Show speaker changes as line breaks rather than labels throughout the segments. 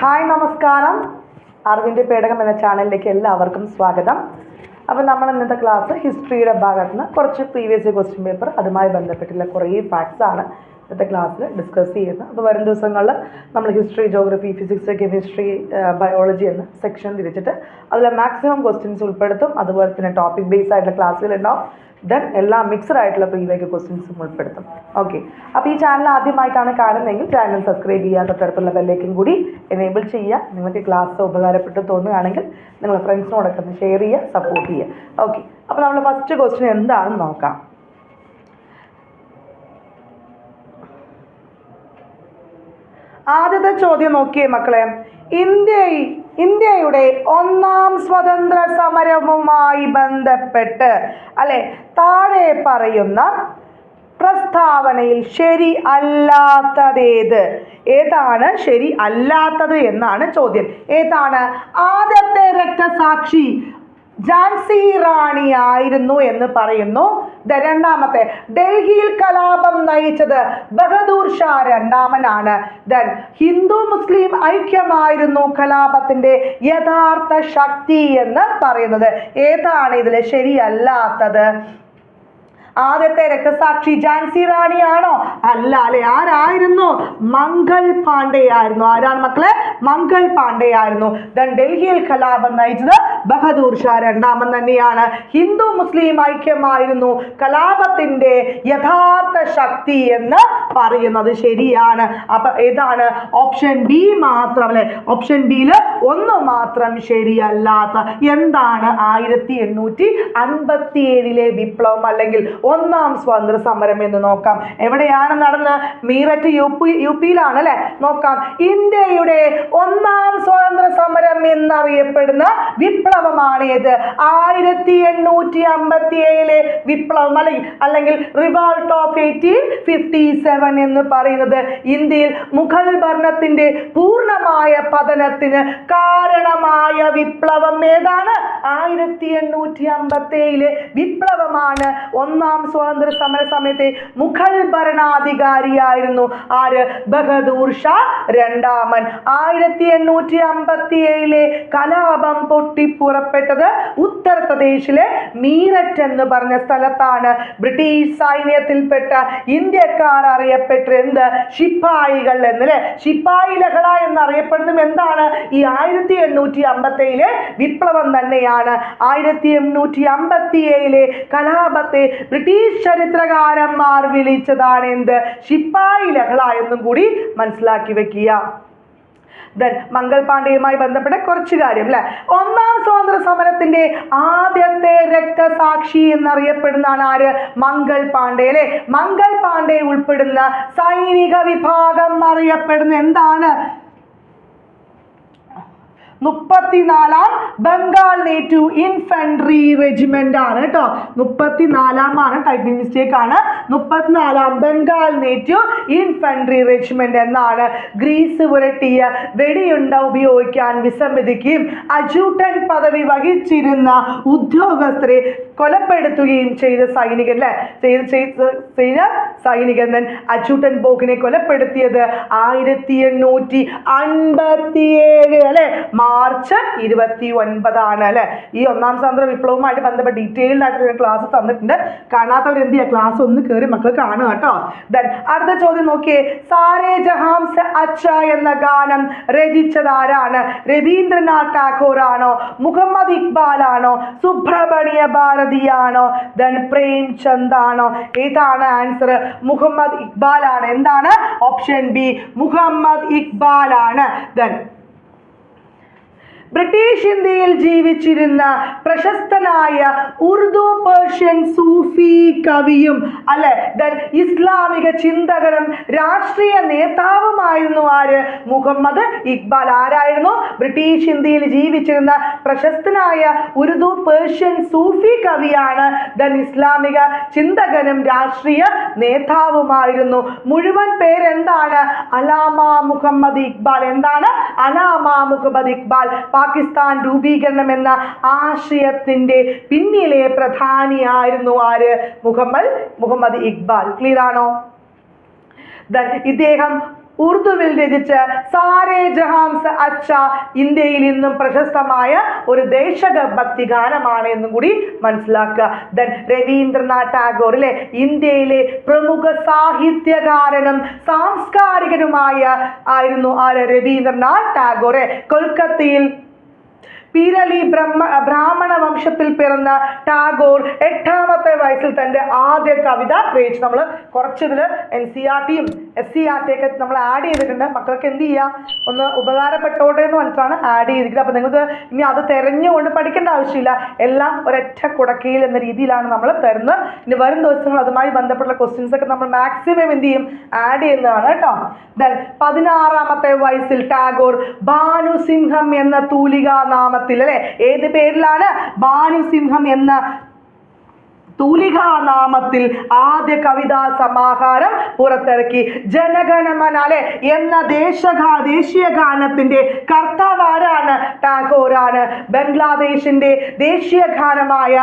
Hi നമസ്കാരം. അറിവിൻ്റെ പേടകം എന്ന ചാനലിലേക്ക് എല്ലാവർക്കും സ്വാഗതം. അപ്പോൾ നമ്മൾ ഇന്നത്തെ ക്ലാസ് ഹിസ്റ്ററിയുടെ ഭാഗത്ത് നിന്ന് കുറച്ച് പ്രീവിയസ് ക്വസ്റ്റ്യൻ പേപ്പർ അതുമായി ബന്ധപ്പെട്ടുള്ള കുറേ ഫാക്ട്സ് ആണ് ഇന്നത്തെ ക്ലാസ്സിൽ ഡിസ്കസ് ചെയ്യുന്നത്. അപ്പോൾ വരും ദിവസങ്ങളിൽ നമ്മൾ history, geography, physics, chemistry, biology എന്ന സെക്ഷൻ തിരിച്ചിട്ട് അതിൽ മാക്സിമം ക്വസ്റ്റ്യൻസ് ഉൾപ്പെടുത്തും. അതുപോലെ തന്നെ ടോപ്പിക് ബേസ് ആയിട്ടുള്ള ക്ലാസ്സുകളുണ്ടാവും. ദെൻ എല്ലാ മിക്സഡ് ആയിട്ടുള്ള പ്രീവിയസ് ക്വസ്റ്റ്യൻസും ഉൾപ്പെടുത്തും. ഓക്കെ, അപ്പോൾ ഈ ചാനൽ ആദ്യമായിട്ടാണ് കാണുന്നതെങ്കിൽ ചാനൽ സബ്സ്ക്രൈബ് ചെയ്യുക, തൊട്ടടുത്തുള്ള ബെല്ലേക്കും കൂടി എനേബിൾ ചെയ്യുക. നിങ്ങൾക്ക് ക്ലാസ് ഉപകാരപ്പെട്ട് തോന്നുകയാണെങ്കിൽ നിങ്ങളുടെ ഫ്രണ്ട്സിനോടൊക്കെ ഒന്ന് ഷെയർ ചെയ്യുക, സപ്പോർട്ട് ചെയ്യുക. ഓക്കെ, അപ്പോൾ നമ്മൾ ഫസ്റ്റ് ക്വസ്റ്റ്യൻ എന്താണെന്ന് നോക്കാം. ആദ്യത്തെ ചോദ്യം നോക്കിയേ മക്കളെ. ഇന്ത്യയുടെ ഒന്നാം സ്വതന്ത്ര സമരവുമായി ബന്ധപ്പെട്ട് അല്ലെ താഴെ പറയുന്ന പ്രസ്താവനയിൽ ശരി അല്ലാത്തതേത്? ഏതാണ് ശരി അല്ലാത്തത് എന്നാണ് ചോദ്യം. ഏതാണ്? ആദ്യത്തെ രക്തസാക്ഷി ഝാൻസി റാണി ആയിരുന്നു എന്ന് പറയുന്നു. രണ്ടാമത്തെ, ഡൽഹിയിൽ കലാപം നയിച്ചത് ബഹദൂർ ഷാ രണ്ടാമനാണ്. ദെൻ ഹിന്ദു മുസ്ലിം ഐക്യമായിരുന്നു കലാപത്തിന്റെ യഥാർത്ഥ ശക്തി എന്ന് പറയുന്നത്. ഏതാണ് ഇതിൽ ശരിയല്ലാത്തത്? ആദ്യത്തെ രക്തസാക്ഷി ഝാൻസി റാണിയാണോ? അല്ല അല്ലെ. ആരായിരുന്നു? മംഗൾ പാണ്ഡെ ആയിരുന്നു. ആരാണ് മക്കളെ? മംഗൾ പാണ്ഡെ ആയിരുന്നു. ദെൻ ഡൽഹിയിൽ കലാപം നയിച്ചത് ബഹദൂർ ഷാ രണ്ടാമൻ തന്നെയാണ്. ഹിന്ദു മുസ്ലിം ഐക്യമായിരുന്നു കലാപത്തിന്റെ യഥാർത്ഥ ശക്തി എന്ന് പറയുന്നത് ശരിയാണ്. അപ്പൊ ഏതാണ്? ഓപ്ഷൻ ബി മാത്രം അല്ലെ. ഓപ്ഷൻ ബിയിൽ ഒന്ന് മാത്രം ശരിയല്ലാത്ത. എന്താണ്? 1857 വിപ്ലവം അല്ലെങ്കിൽ ഒന്നാം സ്വാതന്ത്ര്യ സമരം എന്ന് നോക്കാം. എവിടെയാണ് നടന്നത്? മീററ്റ് യു പിയിലാണ് അല്ലെ. നോക്കാം. ഇന്ത്യയുടെ ഒന്നാം സ്വാതന്ത്ര്യ സമരം എന്നറിയപ്പെടുന്ന വിപ്ലവമാണ് ഏത്? 1857 വിപ്ലവം അല്ലെങ്കിൽ റിവോൾട്ട് ഓഫ് 1857 എന്ന് പറയുന്നത് ഇന്ത്യയിൽ മുഗൾ ഭരണത്തിന്റെ പൂർണ്ണമായ പതനത്തിന് കാരണമായ വിപ്ലവം ഏതാണ്? 1857 വിപ്ലവമാണ്. ഒന്നാം സ്വാതന്ത്ര്യ സമര സമയത്തെ മുഗൾ ഭരണാധികാരിയായിരുന്നു ആര്? ബഹദൂർ ഷാ രണ്ടാമൻ. 1857 കലാപം പൊട്ടിപ്പുറപ്പെട്ടത് ഉത്തർപ്രദേശിലെ മീററ്റ് എന്ന് പറഞ്ഞ സ്ഥലത്താണ്. ബ്രിട്ടീഷ് സൈന്യത്തിൽപ്പെട്ട ഇന്ത്യക്കാർ അറിയപ്പെട്ടത് എന്ത്? ശിപ്പായികൾ എന്നല്ലേ. ശിപ്പായി ലഹള എന്നറിയപ്പെടുന്നതും എന്താണ്? ഈ 1857 വിപ്ലവം തന്നെയാണ്. 1857 കലാപത്തെ ബ്രിട്ടീഷ് ചരിത്രകാരന്മാർ വിളിച്ചതാണ് എന്ത്? ശിപ്പായി ലഹള എന്നും കൂടി മനസ്സിലാക്കി വെക്കുക. ദെൻ മംഗൾ പാണ്ഡെയുമായി ബന്ധപ്പെട്ട കുറച്ച് കാര്യം അല്ലെ. ഒന്നാം സ്വാതന്ത്ര്യ സമരത്തിന്റെ ആദ്യത്തെ രക്തസാക്ഷി എന്നറിയപ്പെടുന്നതാണ് ആര്? മംഗൾ പാണ്ഡെ അല്ലെ. മംഗൾ പാണ്ഡെ ഉൾപ്പെടുന്ന സൈനിക വിഭാഗം അറിയപ്പെടുന്ന എന്താണ്? 34ാം ബംഗാൾ നേറ്റീവ് ഇൻഫൻട്രി റെജിമെന്റ് ആണ് കേട്ടോ. 34 ടൈപ്പിംഗ് മിസ്റ്റേക്ക് ആണ്. 34ാം ബംഗാൾ നേറ്റീവ് ഇൻഫൻട്രി റെജിമെന്റ് എന്നാണ്. ഗ്രീസ് പുരട്ടിയ വെടിയുണ്ട ഉപയോഗിക്കാൻ വിസമ്മതിക്കുകയും അഡ്ജുട്ടൻ പദവി വഹിച്ചിരുന്ന ഉദ്യോഗസ്ഥരെ കൊലപ്പെടുത്തുകയും ചെയ്ത സൈനികൻ അല്ലെ. സൈനികൻ അഡ്ജുട്ടൻ ബോക്കിനെ കൊലപ്പെടുത്തിയത് 1857 അല്ലെ മാർച്ച് 29 അല്ലെ. ഈ ഒന്നാം സ്വാതന്ത്ര്യ വിപ്ലവവുമായിട്ട് ബന്ധപ്പെട്ട ഡീറ്റെയിൽഡ് ആയിട്ട് ക്ലാസ് തന്നിട്ടുണ്ട്. കാണാത്തവർ എന്ത് ചെയ്യുക? ക്ലാസ് ഒന്ന് കയറി മക്കൾ കാണുക കേട്ടോ. ദെൻ അടുത്ത ചോദ്യം നോക്കിയേ. സാരേ ജഹാം സെ അച്ഛ എന്ന ഗാനം രചിച്ചത് ആരാണ്? രവീന്ദ്രനാഥ് ടാഗോർ ആണോ? മുഹമ്മദ് ഇക്ബാൽ ആണോ? സുബ്രഹ്മണ്യ ഭാരതിയാണോ? ദെൻ പ്രേംചന്ദ് ആണോ? ഏതാണ് ആൻസർ? മുഹമ്മദ് ഇക്ബാൽ ആണ്. എന്താണ്? ഓപ്ഷൻ ബി മുഹമ്മദ് ഇക്ബാൽ ആണ്. ദെൻ ബ്രിട്ടീഷ് ഇന്ത്യയിൽ ജീവിച്ചിരുന്ന പ്രശസ്തനായ ഉറുദു പേർഷ്യൻ സൂഫി കവിയും അല്ലെ ഇസ്ലാമിക ചിന്തകനും രാഷ്ട്രീയ നേതാവുമായിരുന്നു ആര്? മുഹമ്മദ് ഇക്ബാൽ. ആരായിരുന്നു? ബ്രിട്ടീഷ് ഇന്ത്യയിൽ ജീവിച്ചിരുന്ന പ്രശസ്തനായ ഉറുദു പേർഷ്യൻ സൂഫി കവിയാണ്. ഇസ്ലാമിക ചിന്തകനും രാഷ്ട്രീയ നേതാവുമായിരുന്നു. മുഴുവൻ പേരെന്താണ്? അലാമ മുഹമ്മദ് ഇക്ബാൽ. എന്താണ്? അലാമ മുഹമ്മദ് ഇക്ബാൽ. പാകിസ്ഥാൻ രൂപീകരണം എന്ന ആശയത്തിന്റെ പിന്നിലെ പ്രധാനിയായിരുന്നു ആര്? മുഹമ്മദ് ഇക്ബാൽ. ക്ലിയർ ആണോ? ഇദ്ദേഹം ഉറുദുവിൽ രചിച്ച സാരേ ജഹാം സെ അച്ഛ ഇന്ത്യയിൽ ഇന്നും പ്രശസ്തമായ ഒരു ദേശഭക്തി ഗാനമാണ് എന്നും കൂടി മനസ്സിലാക്കുക. ദെൻ രവീന്ദ്രനാഥ് ടാഗോർ അല്ലെ ഇന്ത്യയിലെ പ്രമുഖ സാഹിത്യകാരനും സാംസ്കാരികനുമായ ആയിരുന്നു രവീന്ദ്രനാഥ് ടാഗോർ. കൊൽക്കത്തയിൽ പീരളി ബ്രാഹ്മണ വംശത്തിൽ പിറന്ന ടാഗോർ 8ാമത്തെ വയസ്സിൽ തൻ്റെ ആദ്യ കവിത രചിച്ചു. നമ്മൾ കുറച്ചിതിൽ NCERTയും SCERT ഒക്കെ നമ്മൾ ആഡ് ചെയ്തിട്ടുണ്ട്. മക്കൾക്ക് എന്ത് ചെയ്യാം, ഒന്ന് ഉപകാരപ്പെട്ടോട്ടെ എന്ന് പറഞ്ഞിട്ടാണ് ആഡ് ചെയ്തിരിക്കുന്നത്. അപ്പോൾ നിങ്ങൾക്ക് ഇനി അത് തിരഞ്ഞുകൊണ്ട് പഠിക്കേണ്ട ആവശ്യമില്ല, എല്ലാം ഒരൊറ്റ കുടക്കീൽ എന്ന രീതിയിലാണ് നമ്മൾ തരുന്നത്. ഇനി വരും ദിവസങ്ങൾ അതുമായി ബന്ധപ്പെട്ട ക്വസ്റ്റ്യൻസ് ഒക്കെ നമ്മൾ മാക്സിമം എന്ത് ചെയ്യും, ആഡ് ചെയ്യുന്നതാണ് കേട്ടോ. ദെൻ 16ാമത്തെ വയസ്സിൽ ടാഗോർ ഭാനുസിംഹം എന്ന തൂലികാ നാമത്തിൽ അല്ലെ ഏത് പേരിലാണ്, ഭാനുസിംഹം എന്ന തൂലികാനാമത്തിൽ ആദ്യ കവിതാ സമാഹാരം പുറത്തിറക്കി. ജനഗണമന അല്ലെ എന്ന ദേശീയ ഗാനത്തിന്റെ കർത്താവ് ആരാണ്, ടാഗോറാണ്. ബംഗ്ലാദേശിന്റെ ദേശീയ ഗാനമായ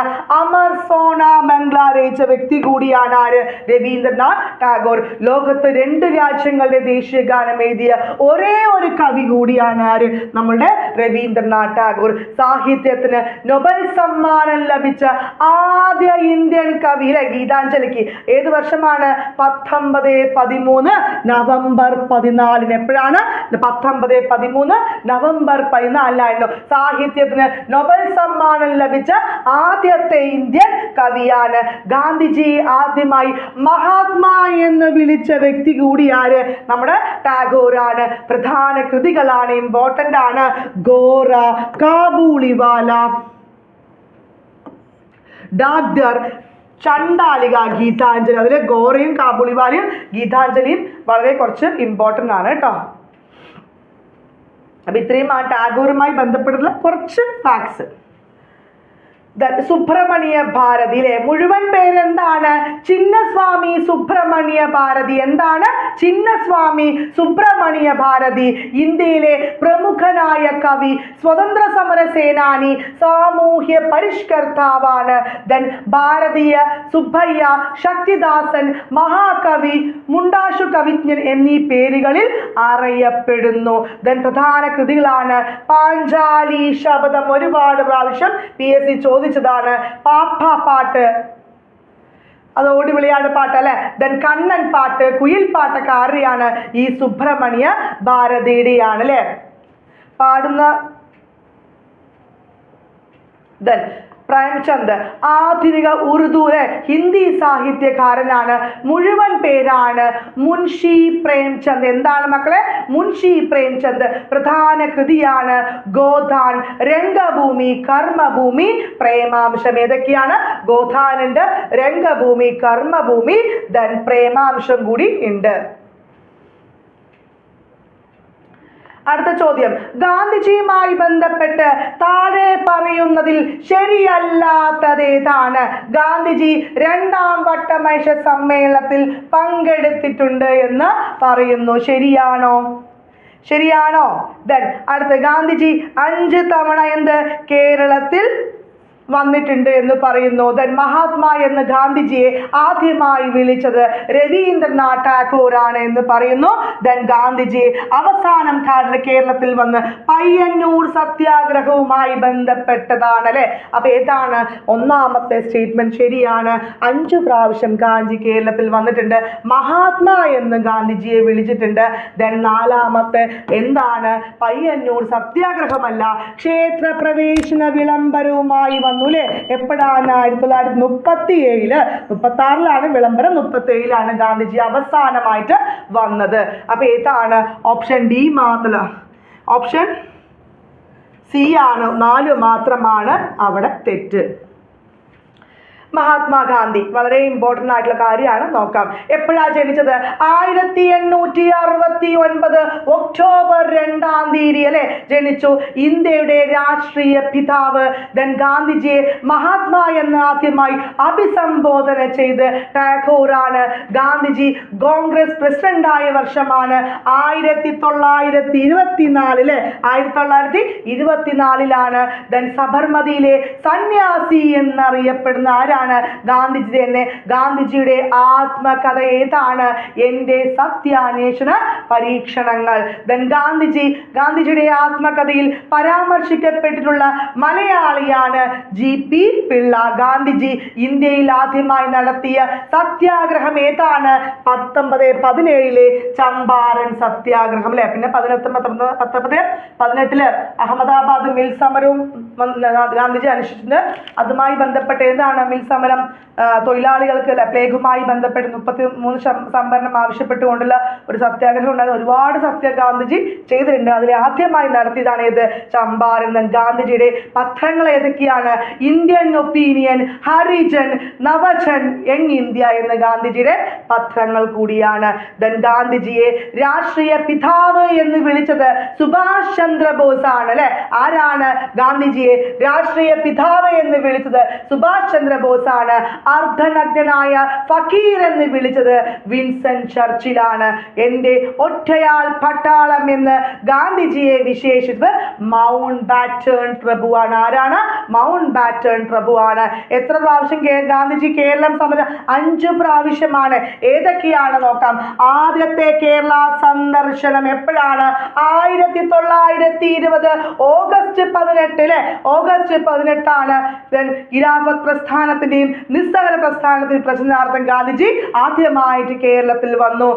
അമർ സോന ബംഗ്ല രചിച്ച വ്യക്തി കൂടിയാണ് ആര്, രവീന്ദ്രനാഥ് ടാഗോർ. ലോകത്ത് 2 രാജ്യങ്ങളുടെ ദേശീയ ഗാനം എഴുതിയ ഒരേ ഒരു കവി കൂടിയാണ് ആര്, നമ്മളുടെ രവീന്ദ്രനാഥ് ടാഗോർ. സാഹിത്യത്തിന് നൊബൽ സമ്മാനം ലഭിച്ച ആദ്യ ഇന്ത്യൻ കവി അല്ലെ ഗീതാഞ്ജലിക്ക് ഏത് വർഷമാണ്, 1913 നവംബർ 14. എപ്പോഴാണ്, 1913 നവംബർ 14 സാഹിത്യത്തിന് നൊബൽ സമ്മാനം ലഭിച്ച ആദ്യത്തെ ഇന്ത്യൻ കവിയാണ്. ഗാന്ധിജി ആദ്യമായി മഹാത്മാ എന്ന് വിളിച്ച വ്യക്തി കൂടിയാര്, നമ്മുടെ ടാഗോറാണ്. പ്രധാന കൃതികളാണ്, ഇമ്പോർട്ടന്റ് ആണ്. ഗോറ, കാബൂളിവാല, ഡാഗ്ദർ, ചണ്ടാലിക, ഗീതാഞ്ജലി. അതിൽ ഗോറയും കാബൂളിവാലയും ഗീതാഞ്ജലിയും വളരെ കുറച്ച് ഇമ്പോർട്ടൻ്റ് ആണ് കേട്ടോ. അപ്പം ഇത്രയും ആ ടാഗോറുമായി ബന്ധപ്പെട്ടുള്ള കുറച്ച് ഫാക്ട്സ്. സുബ്രഹ്മണ്യ ഭാരതി അല്ലെ മുഴുവൻ പേരെന്താണ്, ചിന്നസ്വാമി സുബ്രഹ്മണ്യ ഭാരതി. എന്താണ്, ചിന്നസ്വാമി സുബ്രഹ്മണ്യ ഭാരതി. ഇന്ത്യയിലെ പ്രമുഖനായ കവി, സ്വതന്ത്ര സമര സേനാനി, സാമൂഹ്യ പരിഷ്കർത്താവാണ്. ദെൻ ഭാരതീയ സുബ്ബയ്യ, ശക്തിദാസൻ, മഹാകവി, മുണ്ടാശു കവിജ്ഞൻ എന്നീ പേരുകളിൽ അറിയപ്പെടുന്നു. ദെൻ പ്രധാന കൃതികളാണ് പാഞ്ചാലി ശബദം, ഒരുപാട് പ്രാവശ്യം PSC ചോദിച്ചതാണ്. പാപ്പാട്ട്, അത് ഓടി വിളിയാട് പാട്ട് അല്ലെ. ദെൻ കണ്ണൻ പാട്ട്, കുയിൽ പാട്ടൊക്കെ ആരുടെയാണ്, ഈ സുബ്രഹ്മണ്യ ഭാരതിയുടെയാണ് അല്ലെ പാടുന്ന. ദെൻ പ്രേംചന്ദ് ആധുനിക ഉറുദുവിലെ ഹിന്ദി സാഹിത്യകാരനാണ്. മുഴുവൻ പേരാണ് മുൻഷി പ്രേംചന്ദ്. എന്താണ് മക്കളെ, മുൻഷി പ്രേംചന്ദ്. പ്രധാന കൃതിയാണ് ഗോധാൻ, രംഗഭൂമി, കർമ്മഭൂമി, പ്രേമാംശം. ഏതൊക്കെയാണ്, ഗോധാനുണ്ട്, രംഗഭൂമി, കർമ്മഭൂമി, ദെൻ പ്രേമാംശം കൂടി ഉണ്ട്. അടുത്ത ചോദ്യം, ഗാന്ധിജിയുമായി ബന്ധപ്പെട്ട് താഴെ പറയുന്നതിൽ ശരിയല്ലാത്തതേതാണ്? ഗാന്ധിജി 2ാം വട്ട മനുഷ്യ സമ്മേളനത്തിൽ പങ്കെടുത്തിട്ടുണ്ട് എന്ന് പറയുന്നു. ശരിയാണോ? ശരിയാണോ? ദെൻ അടുത്ത, ഗാന്ധിജി 5 തവണ എന്ത് കേരളത്തിൽ വന്നിട്ടുണ്ട് എന്ന് പറയുന്നു. ദെൻ മഹാത്മാ എന്ന് ഗാന്ധിജിയെ ആദ്യമായി വിളിച്ചത് രവീന്ദ്രനാഥ് ടാഗോർ ആണ് എന്ന് പറയുന്നു. ദെൻ ഗാന്ധിജിയെ അവസാനം കേരളത്തിൽ വന്ന് പയ്യന്നൂർ സത്യാഗ്രഹവുമായി ബന്ധപ്പെട്ടതാണ് അല്ലെ. അപ്പൊ ഏതാണ്, 1ാമത്തെ സ്റ്റേറ്റ്മെന്റ് ശരിയാണ്. 5 പ്രാവശ്യം ഗാന്ധി കേരളത്തിൽ വന്നിട്ടുണ്ട്, മഹാത്മാ എന്ന് ഗാന്ധിജിയെ വിളിച്ചിട്ടുണ്ട്. ദെൻ 4ാമത്തെ എന്താണ്, പയ്യന്നൂർ സത്യാഗ്രഹമല്ല, ക്ഷേത്ര പ്രവേശന വിളംബരവുമായി വന്നു അല്ലേ. എപ്പോഴാണ്, 1937, 36 വിളംബരം, 37 ഗാന്ധിജി അവസാനമായിട്ട് വന്നത്. അപ്പൊ ഏതാണ്, ഓപ്ഷൻ ഡി മാത്രം, ഓപ്ഷൻ സി ആണ്, 4 മാത്രമാണ് അവിടെ തെറ്റ്. മഹാത്മാഗാന്ധി വളരെ ഇമ്പോർട്ടൻ്റ് ആയിട്ടുള്ള കാര്യമാണ്, നോക്കാം. എപ്പോഴാണ് ജനിച്ചത്, 1869 ഒക്ടോബർ 2-ാം തീയതി അല്ലെ ജനിച്ചു. ഇന്ത്യയുടെ രാഷ്ട്രീയ പിതാവ്. ദെൻ ഗാന്ധിജിയെ മഹാത്മാ എന്ന് ആദ്യമായി അഭിസംബോധന ചെയ്ത് ടാഗോറാണ്. ഗാന്ധിജി കോൺഗ്രസ് പ്രസിഡന്റായ വർഷമാണ് 1924 1924 ദെൻ സബർമതിയിലെ സന്യാസി എന്നറിയപ്പെടുന്ന ആരാണ്, ആരാണ് ഗാന്ധിജി തന്നെ. ഗാന്ധിജിയുടെ ആത്മകഥ ഏതാണ്? എൻ്റെ സത്യാന്വേഷണ പരീക്ഷണങ്ങൾ. ഗാന്ധിജിയുടെ ആത്മകഥയിൽ പരാമർശിക്കപ്പെട്ടിട്ടുള്ള മലയാളിയാണ് GP പിള്ള. ഗാന്ധിജി ഇന്ത്യയിൽ ആദ്യമായി നടത്തിയ സത്യാഗ്രഹം ഏതാണ്? 1917 ചമ്പാരൻ സത്യാഗ്രഹം അല്ലെ. പിന്നെ 1918 അഹമ്മദാബാദ് മിൽ സമരവും ഗാന്ധിജി അനുഷ്ഠിച്ചിട്ടുണ്ട്. അതുമായി ബന്ധപ്പെട്ട് ഏതാണ് മിൽ സമരം? തൊഴിലാളികൾക്ക് പ്ലേഗുമായി ബന്ധപ്പെട്ട് 33 സംവരണം ആവശ്യപ്പെട്ടുകൊണ്ടുള്ള ഒരു സത്യാഗ്രഹം ഉണ്ടായിരുന്നു. ഒരുപാട് ഗാന്ധിജി ചെയ്തിട്ടുണ്ട്. അതിൽ ആദ്യമായി നടത്തിയതാണ് ഏത്? ചമ്പാരൻ. ഗാന്ധിജിയുടെ പത്രങ്ങൾ ഏതൊക്കെയാണ്? Indian opinion, Harijan, Navajan, young India എന്ന ഗാന്ധിജിയുടെ പത്രങ്ങൾ കൂടിയാണ്. ഗാന്ധിജിയെ രാഷ്ട്രീയ പിതാവ് എന്ന് വിളിച്ചത് സുഭാഷ് ചന്ദ്രബോസ് ആണ് അല്ലെ. ആരാണ് ഗാന്ധിജിയെ രാഷ്ട്രീയ പിതാവ് എന്ന് വിളിച്ചത്? സുഭാഷ് ചന്ദ്രബോസ് ആണ്. അർദ്ധനഗ്നനായ ഫക്കീർ എന്ന് വിളിച്ചത് വിൻസൻ ചർച്ചിലാണ്. എൻ്റെ ഒറ്റയാൾ പട്ടാളം എന്ന് ഗാന്ധിജിയെ വിശേഷിച്ചത് മൗണ്ട് ബാറ്റൺ പ്രഭുവാണ്. ആരാണ്? മൗണ്ട് ബാറ്റൺ പ്രഭുവാണ്. എത്ര പ്രാവശ്യം ഗാന്ധിജി കേരളം സന്ദർശിച്ചു? 5 പ്രാവശ്യമാണ്. ഏതൊക്കെയാണ് നോക്കാം. ആദ്യത്തെ കേരള സന്ദർശനം എപ്പോഴാണ്? 1920 ഓഗസ്റ്റ് 18 ഓഗസ്റ്റ് 18 ഖിലാഫത്ത് പ്രസ്ഥാനത്തിന്റെയും നിസ്സഹകരണ പ്രസ്ഥാനത്തിന്റെയും പ്രചരണാർത്ഥം ഗാന്ധിജി ആദ്യമായിട്ട് കേരളത്തിൽ വന്നു.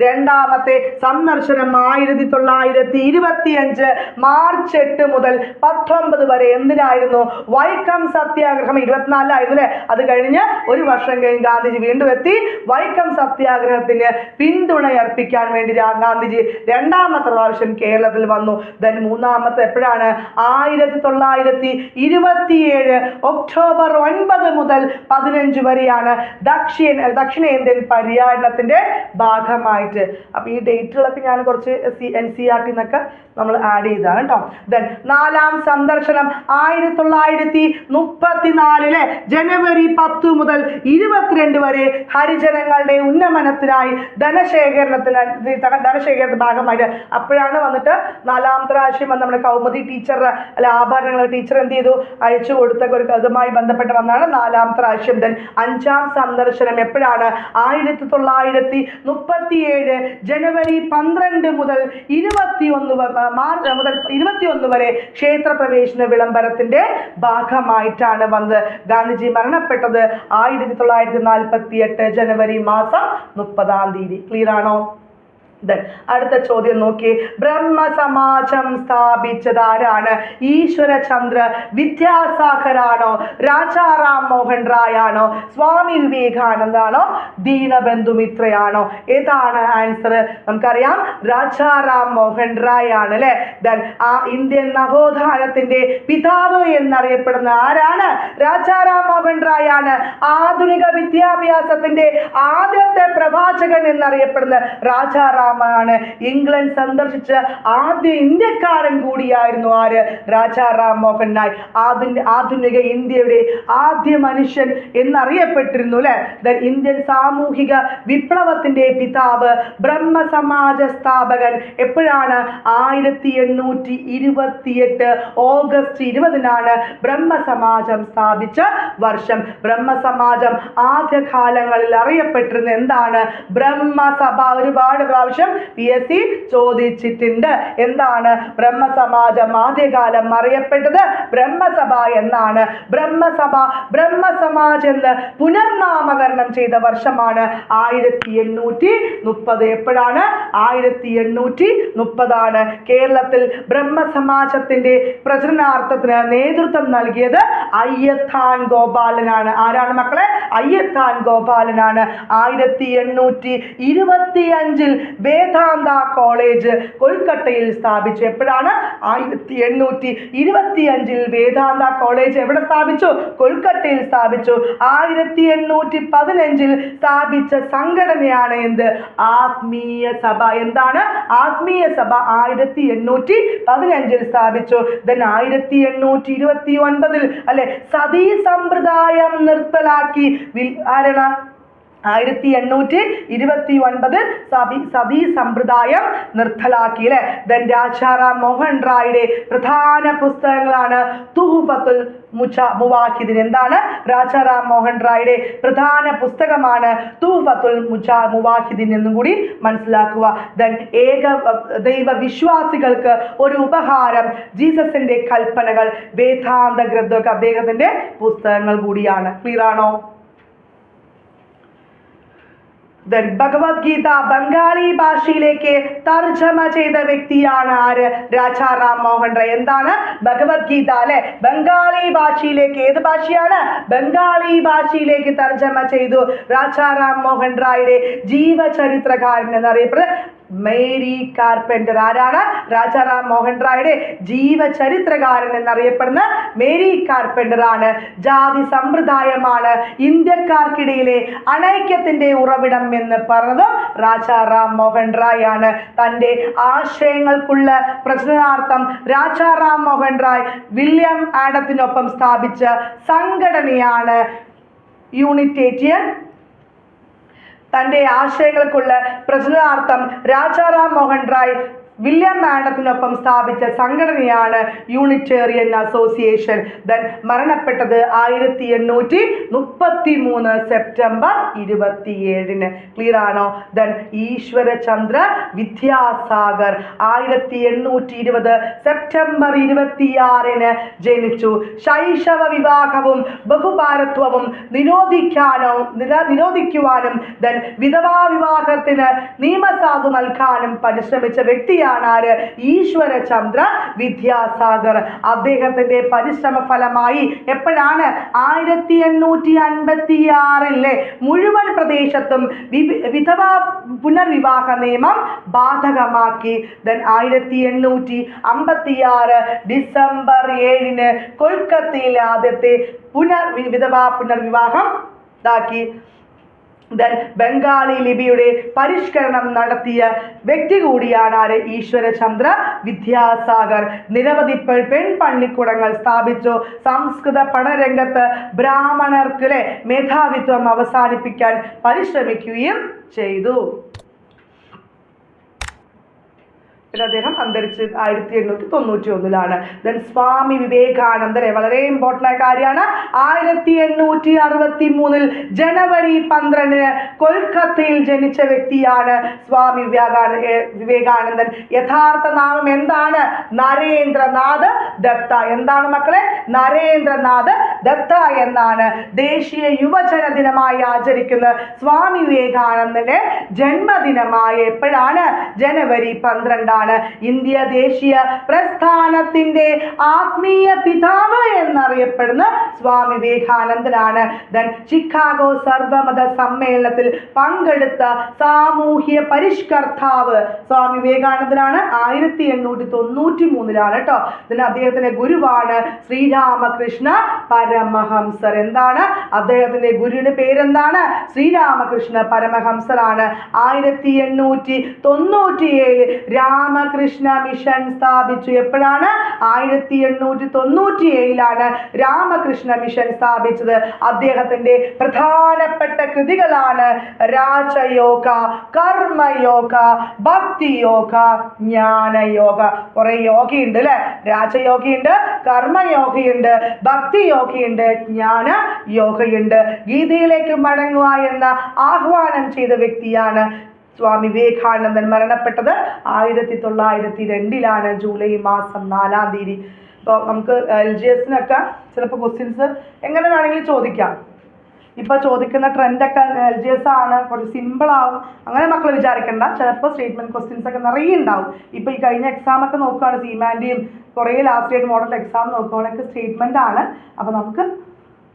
രണ്ടാമത്തെ സന്ദർശനം 1925 മാർച്ച് 8 മുതൽ 19 വരെ എന്തിനായിരുന്നു? വൈക്കം സത്യാഗ്രഹം 24 അല്ലേ. അത് കഴിഞ്ഞ് ഒരു വർഷം കഴിഞ്ഞ് ഗാന്ധിജി വീണ്ടും എത്തി. വൈക്കം സത്യാഗ്രഹത്തിന് പിന്തുണയർപ്പിക്കാൻ വേണ്ടി ഗാന്ധിജി രണ്ടാമത്തെ പ്രാവശ്യം കേരളത്തിൽ വന്നു. മൂന്നാമത്തെ എപ്പോഴാണ്? 1927 ഒക്ടോബർ 9 മുതൽ 15 വരെയാണ് ദക്ഷിണേന്ത്യൻ പര്യടനത്തിന്റെ ഭാഗമായിട്ട്. അപ്പൊ ഈ ഡേറ്റുകളൊക്കെ ഞാൻ കുറച്ച് NCERT എന്നൊക്കെ നമ്മൾ ആഡ് ചെയ്താണ് കേട്ടോ. നാലാം സന്ദർശനം 1934 ജനുവരി 10 മുതൽ 22 വരെ ഹരിജനങ്ങളുടെ ഉന്നമനത്തിനായി ധനശേഖരണത്തിന്റെ ഭാഗമായിട്ട്. അപ്പോഴാണ് വന്നിട്ട് നാലാമത്തെ പ്രാവശ്യം നമ്മുടെ കൗമുദി ടീച്ചർ ആഭരണങ്ങൾ ടീച്ചർ എന്ത് ചെയ്തു? അയച്ചു കൊടുത്ത ഒരു അതുമായി ബന്ധപ്പെട്ട് വന്നാണ് നാലാമത്തെ പ്രാവശ്യം. അഞ്ചാം സന്ദർശനം എപ്പോഴാണ്? 1937 ജനുവരി 12 മുതൽ 21 വരെ ക്ഷേത്രപ്രവേശന വിളംബരത്തിന്റെ ഭാഗമായിട്ടാണ് വന്നത്. ഗാന്ധിജി മരണപ്പെട്ടത് 1948 ജനുവരി മാസം 30 ക്ലിയർ ആണോ? അടുത്ത ചോദ്യം നോക്കി. ബ്രഹ്മസമാജം സ്ഥാപിച്ചത് ആരാണ്? ഈശ്വരചന്ദ്ര വിദ്യാസാഗറാണോ? രാജാറാം മോഹൻ റായ് ആണോ? സ്വാമി വിവേകാനന്ദാണോ? ദീനബന്ധു മിത്രയാണോ? ഏതാണ് ആൻസർ? നമുക്കറിയാം രാജാറാം മോഹൻ റായ് ആണ് അല്ലെ. ആ ഇന്ത്യൻ നവോത്ഥാനത്തിന്റെ പിതാവ് എന്നറിയപ്പെടുന്ന ആരാണ്? രാജാറാം മോഹൻ റായ് ആണ്. ആധുനിക വിദ്യാഭ്യാസത്തിന്റെ ആദ്യത്തെ പ്രവാചകൻ എന്നറിയപ്പെടുന്ന രാജാറാം ആണ്. ഇംഗ്ലണ്ട് സന്ദർശിച്ച ആദ്യ ഇന്ത്യക്കാരൻ കൂടിയായിരുന്നു ആര്? രാജാറാം മോഹൻ റായ്. ആധുനിക ഇന്ത്യയുടെ ആദ്യ മനുഷ്യൻ എന്നറിയപ്പെട്ടിരുന്നു അല്ലെ. ഇന്ത്യൻ സാമൂഹിക വിപ്ലവത്തിന്റെ പിതാവ്, ബ്രഹ്മസമാജ സ്ഥാപകൻ എപ്പോഴാണ്? 1828 ഓഗസ്റ്റ് 20 ബ്രഹ്മസമാജം സ്ഥാപിച്ച വർഷം. ബ്രഹ്മസമാജം ആദ്യകാലങ്ങളിൽ അറിയപ്പെട്ടിരുന്ന എന്താണ്? ബ്രഹ്മസഭ. ഒരുപാട് പ്രാവശ്യം PSC ചോദിച്ചിട്ടുണ്ട്. എന്താണ് ബ്രഹ്മസമാജം ആദ്യകാലം അറിയപ്പെട്ടത്? ബ്രഹ്മസഭ എന്നാണ്. ബ്രഹ്മസമാജ് എന്ന് പുനർനാമകരണം ചെയ്ത വർഷമാണ് 1830. എപ്പോഴാണ്? 1830. കേരളത്തിൽ ബ്രഹ്മസമാജത്തിന്റെ പ്രചരണാർത്ഥത്തിന് നേതൃത്വം നൽകിയത് അയ്യത്താൻ ഗോപാലനാണ്. ആരാണ് മക്കളെ? അയ്യത്താൻ ഗോപാലനാണ്. 1825 വേദാന്ത കോളേജ് കൊൽക്കത്തയിൽ സ്ഥാപിച്ചു. എപ്പോഴാണ്? 1825 വേദാന്ത കോളേജ് എവിടെ സ്ഥാപിച്ചു? കൊൽക്കത്തയിൽ സ്ഥാപിച്ചു. 1815 സ്ഥാപിച്ച സംഘടനയാണ് എന്ത്? ആത്മീയ സഭ. എന്താണ്? ആത്മീയ സഭ 1815 സ്ഥാപിച്ചു. 1829 അല്ലെ സതീ സമ്പ്രദായം നിർത്തലാക്കി. ആരാണ്? 1829 സതി സമ്പ്രദായം നിർത്തലാക്കി അല്ലെ. ദെൻ രാജാറാം മോഹൻ റായുടെ പ്രധാന പുസ്തകങ്ങളാണ് തുഹ്ഫത്തുൽ മുവാഹിദീൻ. എന്താണ്? രാജാറാം മോഹൻ റായുടെ പ്രധാന പുസ്തകമാണ് തുഹ്ഫത്തുൽ മുവാഹിദീൻ എന്നും കൂടി മനസ്സിലാക്കുക. ദെൻ ഏക ദൈവ വിശ്വാസികൾക്ക് ഒരു ഉപഹാരം, ജീസസിന്റെ കൽപ്പനകൾ, വേദാന്ത ഗ്രന്ഥമൊക്കെ അദ്ദേഹത്തിന്റെ പുസ്തകങ്ങൾ കൂടിയാണ്. ക്ലിയർ ആണോ? ഭഗവത്ഗീത ബംഗാളി ഭാഷയിലേക്ക് തർജ്ജമ ചെയ്ത വ്യക്തിയാണ് ആര്? രാജാറാം മോഹൻ റായ്. എന്താണ്? ഭഗവത്ഗീത അല്ലെ ബംഗാളി ഭാഷയിലേക്ക്, ഏത് ഭാഷയാണ്? ബംഗാളി ഭാഷയിലേക്ക് തർജ്ജമ ചെയ്തു. രാജാറാം മോഹൻ റായുടെ ജീവചരിത്രകാരൻ എന്നറിയപ്പെടുന്നത് മേരി കാർപെൻറ്റർ. ആരാണ്? രാജാറാം മോഹൻ റായുടെ ജീവചരിത്രകാരൻ എന്നറിയപ്പെടുന്ന മേരി കാർപെൻറ്റർ ആണ്. ജാതി സമ്പ്രദായമാണ് ഇന്ത്യക്കാർക്കിടയിലെ അനൈക്യത്തിന്റെ ഉറവിടം എന്ന് പറഞ്ഞതും രാജാറാം മോഹൻ റായ് ആണ്. തൻ്റെ ആശയങ്ങൾക്കുള്ള പ്രചരണാർത്ഥം രാജാറാം മോഹൻ റായ് വില്യം ആഡത്തിനൊപ്പം സ്ഥാപിച്ച സംഘടനയാണ് യൂണിറ്റേറിയൻ. തൻ്റെ ആശയങ്ങൾക്കുള്ള പ്രചരണാർത്ഥം രാജാറാം മോഹൻ റായ് വില്യം ആഡത്തിനൊപ്പം സ്ഥാപിച്ച സംഘടനയാണ് യൂണിറ്റേറിയൻ അസോസിയേഷൻ. ദെൻ മരണപ്പെട്ടത് 1833 സെപ്റ്റംബർ 27. ക്ലിയർ ആണോ? ദെൻ ഈശ്വരചന്ദ്ര വിദ്യാസാഗർ 1820 സെപ്റ്റംബർ 26 ജനിച്ചു. ശൈശവ വിവാഹവും ബഹുഭാരത്വവും നിരോധിക്കുവാനും ദെൻ വിധവാ വിവാഹത്തിന് നിയമസാധു നൽകാനും പരിശ്രമിച്ച വ്യക്തിയാണ് ആര്? ഈശ്വരചന്ദ്ര വിദ്യാസാഗർ. അദ്ദേഹത്തിന്റെ പരിശ്രമ ഫലമായി എപ്പോഴാണ്? 1856 മുഴുവൻ പ്രദേശത്തും വിധവാ പുനർവിവാഹ നിയമം ബാധകമാക്കി. ദെൻ 1856 ഡിസംബർ 7 കൊൽക്കത്തയിലെ ആദ്യത്തെ വിധവാ പുനർവിവാഹം ഇതാക്കി. ദെൻ ബംഗാളി ലിപിയുടെ പരിഷ്കരണം നടത്തിയ വ്യക്തി കൂടിയാണ് ആര്? ഈശ്വരചന്ദ്ര വിദ്യാസാഗർ. നിരവധി പെൺപള്ളിക്കൂടങ്ങൾ സ്ഥാപിച്ചു. സംസ്കൃത പഠനരംഗത്ത് ബ്രാഹ്മണർക്ക് മേധാവിത്വം അവസാനിപ്പിക്കാൻ പരിശ്രമിക്കുകയും ചെയ്തു. പിന്നെ അദ്ദേഹം അന്തരിച്ച് 1891. ദെൻ സ്വാമി വിവേകാനന്ദൻ വളരെ ഇമ്പോർട്ടൻ്റ് ആയ കാര്യമാണ്. 1863 ജനുവരി 12 കൊൽക്കത്തയിൽ ജനിച്ച വ്യക്തിയാണ് സ്വാമി വിവേകാനന്ദൻ. യഥാർത്ഥ നാമം എന്താണ്? നരേന്ദ്രനാഥ് ദത്ത. എന്താണ് മക്കളെ? നരേന്ദ്രനാഥ് ദത്ത എന്നാണ്. ദേശീയ യുവജന ദിനമായി ആചരിക്കുന്ന സ്വാമി വിവേകാനന്ദന്റെ ജന്മദിനമായ എപ്പോഴാണ്? ജനുവരി 12. ഇന്ത്യ ദേശീയ പ്രസ്ഥാനത്തിന്റെ ആത്മീയ പിതാവ് എന്നറിയപ്പെടുന്ന സ്വാമി വിവേകാനന്ദനാണ്. ദെൻ ചിക്കാഗോ സർവമത സമ്മേളനത്തിൽ പങ്കെടുത്ത സാമൂഹ്യ പരിഷ്കർത്താവ് സ്വാമി വിവേകാനന്ദനാണ്. 1893 കേട്ടോ. ഇതിന് അദ്ദേഹത്തിന്റെ ഗുരുവാണ് ശ്രീരാമകൃഷ്ണ പരമഹംസർ. എന്താണ് അദ്ദേഹത്തിന്റെ ഗുരുവിന്റെ പേരെന്താണ്? ശ്രീരാമകൃഷ്ണ പരമഹംസറാണ്. 1897 രാമകൃഷ്ണ മിഷൻ സ്ഥാപിച്ചു. എപ്പോഴാണ്? 1897 രാമകൃഷ്ണ മിഷൻ സ്ഥാപിച്ചത്. അദ്ദേഹത്തിന്റെ പ്രധാനപ്പെട്ട കൃതികളാണ് രാജയോഗ, കർമ്മയോഗ, ഭക്തിയോഗ, ജ്ഞാനയോഗ. കുറെ യോഗയുണ്ട് അല്ലെ? രാജയോഗയുണ്ട്, കർമ്മയോഗയുണ്ട്, ഭക്തിയോഗയുണ്ട്, ജ്ഞാന യോഗയുണ്ട്. ഗീതയിലേക്ക് മടങ്ങുക എന്ന ആഹ്വാനം ചെയ്ത വ്യക്തിയാണ് സ്വാമി വിവേകാനന്ദൻ. മരണപ്പെട്ടത് 1902 ജൂലൈ മാസം 4. അപ്പോൾ നമുക്ക് LGSനൊക്കെ ചിലപ്പോൾ ക്വസ്റ്റ്യൻസ് എങ്ങനെ വേണമെങ്കിലും ചോദിക്കാം. ഇപ്പോൾ ചോദിക്കുന്ന ട്രെൻഡൊക്കെ LGS ആണ്, കുറച്ച് സിമ്പിളാവും അങ്ങനെ മക്കൾ വിചാരിക്കേണ്ട. ചിലപ്പോൾ സ്റ്റേറ്റ്മെൻറ്റ് ക്വസ്റ്റ്യൻസ് ഒക്കെ നിറയെ ഉണ്ടാവും. ഇപ്പോൾ ഈ കഴിഞ്ഞ എക്സാമൊക്കെ നോക്കുകയാണ്, സീമാൻ്റെയും കുറേ ലാസ്റ്റ് ഡേറ്റ് മോഡൽ എക്സാം നോക്കുകയാണെങ്കിൽ സ്റ്റേറ്റ്മെൻ്റ് ആണ്. അപ്പോൾ നമുക്ക്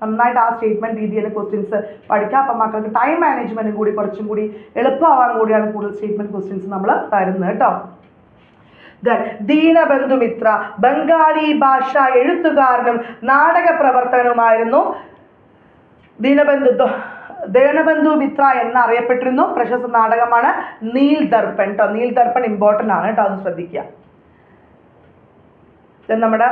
നന്നായിട്ട് ആ സ്റ്റേറ്റ്മെൻറ്റ് രീതിയിൽ ക്വസ്റ്റ്യൻസ് പഠിക്കാം. അപ്പം മക്കൾക്ക് ടൈം മാനേജ്മെൻറ്റും കൂടി കുറച്ചും കൂടി എളുപ്പമാവാൻ കൂടിയാണ് കൂടുതൽ സ്റ്റേറ്റ്മെൻറ്റ് ക്വസ്റ്റ്യൻസ് നമ്മൾ തരുന്നത് കേട്ടോ. ദീനബന്ധു മിത്ര ബംഗാളി ഭാഷ എഴുത്തുകാരനും നാടക പ്രവർത്തകനുമായിരുന്നു. ദീനബന്ധു മിത്ര എന്നറിയപ്പെട്ടിരുന്നു. പ്രശസ്ത നാടകമാണ് നീൽ ദർപ്പൺ കേട്ടോ. നീൽ ദർപ്പൺ ഇമ്പോർട്ടൻ്റ് ആണ് കേട്ടോ, അത് ശ്രദ്ധിക്കുക. നമ്മുടെ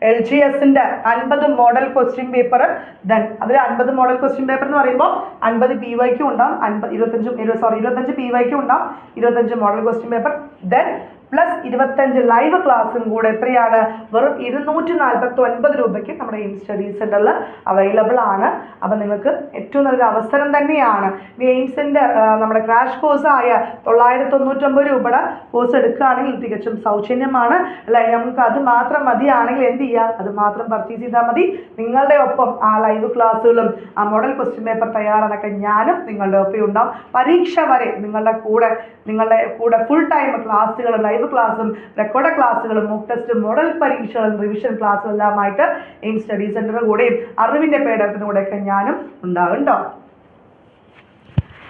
LGSന്റെ 50 മോഡൽ ക്വസ്റ്റ്യൻ പേപ്പർ, ദെൻ അതിൽ 50 മോഡൽ ക്വസ്റ്റ്യൻ പേപ്പർ എന്ന് പറയുമ്പോൾ 50 PYQ ഉണ്ടാവും, 25 PYQ ഉണ്ടാവും, 25 model question paper, then plus 25 live ക്ലാസ്സും കൂടെ എത്രയാണ്? വെറും 249 രൂപയ്ക്ക് നമ്മുടെ എയിം സ്റ്റഡി സെന്ററിൽ അവൈലബിൾ ആണ്. അപ്പം നിങ്ങൾക്ക് ഏറ്റവും നല്ലൊരു അവസരം തന്നെയാണ്. എയിംസിൻ്റെ നമ്മുടെ ക്രാഷ് കോഴ്സായ 999 രൂപയുടെ കോഴ്സ് എടുക്കുകയാണെങ്കിൽ തികച്ചും സൗജന്യമാണ്. അല്ല, നമുക്ക് അത് മാത്രം മതിയാണെങ്കിൽ എന്ത് ചെയ്യുക? അത് മാത്രം പർച്ചേസ് ചെയ്താൽ മതി. നിങ്ങളുടെ ഒപ്പം ആ ലൈവ് ക്ലാസ്സുകളും ആ മോഡൽ ക്വസ്റ്റ്യൻ പേപ്പർ തയ്യാറാക്കാൻ ഞാനും നിങ്ങളുടെ ഒപ്പം ഉണ്ടാവും. പരീക്ഷ വരെ നിങ്ങളുടെ കൂടെ ഫുൾ ടൈം ക്ലാസ്സുകളും ലൈവ് ക്ലാസ്സും റെക്കോർഡ് ക്ലാസ്സുകളും മോക്ക് ടെസ്റ്റും മോഡൽ പരീക്ഷകളും റിവിഷൻ ക്ലാസ്സും എല്ലാമായിട്ട് എയിം സ്റ്റഡി സെന്ററിന്റെ കൂടെയും അറിവിന്റെ പേടകത്തിന്റെ കൂടെയൊക്കെ ഞാനും ഉണ്ടാകും കേട്ടോ.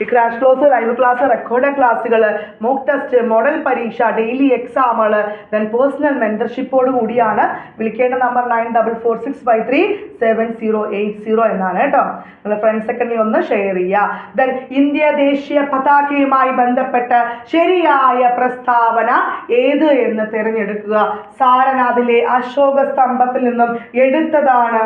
ഈ crash class, live class, record ക്ലാസ്സുകൾ, മോക്ക് ടെസ്റ്റ്, മോഡൽ പരീക്ഷ, ഡെയിലി എക്സാമുകൾ, ദെൻ പേഴ്സണൽ മെന്റർഷിപ്പോട് കൂടിയാണ്. വിളിക്കേണ്ട നമ്പർ 9446537080 എന്നാണ് കേട്ടോ. നിങ്ങളുടെ ഫ്രണ്ട്സൊക്കെ നീ ഒന്ന് ഷെയർ ചെയ്യുക. ദെൻ ഇന്ത്യ ദേശീയ പതാകയുമായി ബന്ധപ്പെട്ട് ശരിയായ പ്രസ്താവന ഏത് എന്ന് തിരഞ്ഞെടുക്കുക. സാരനാഥിലെ അശോക സ്തംഭത്തിൽ നിന്നും എടുത്തതാണ്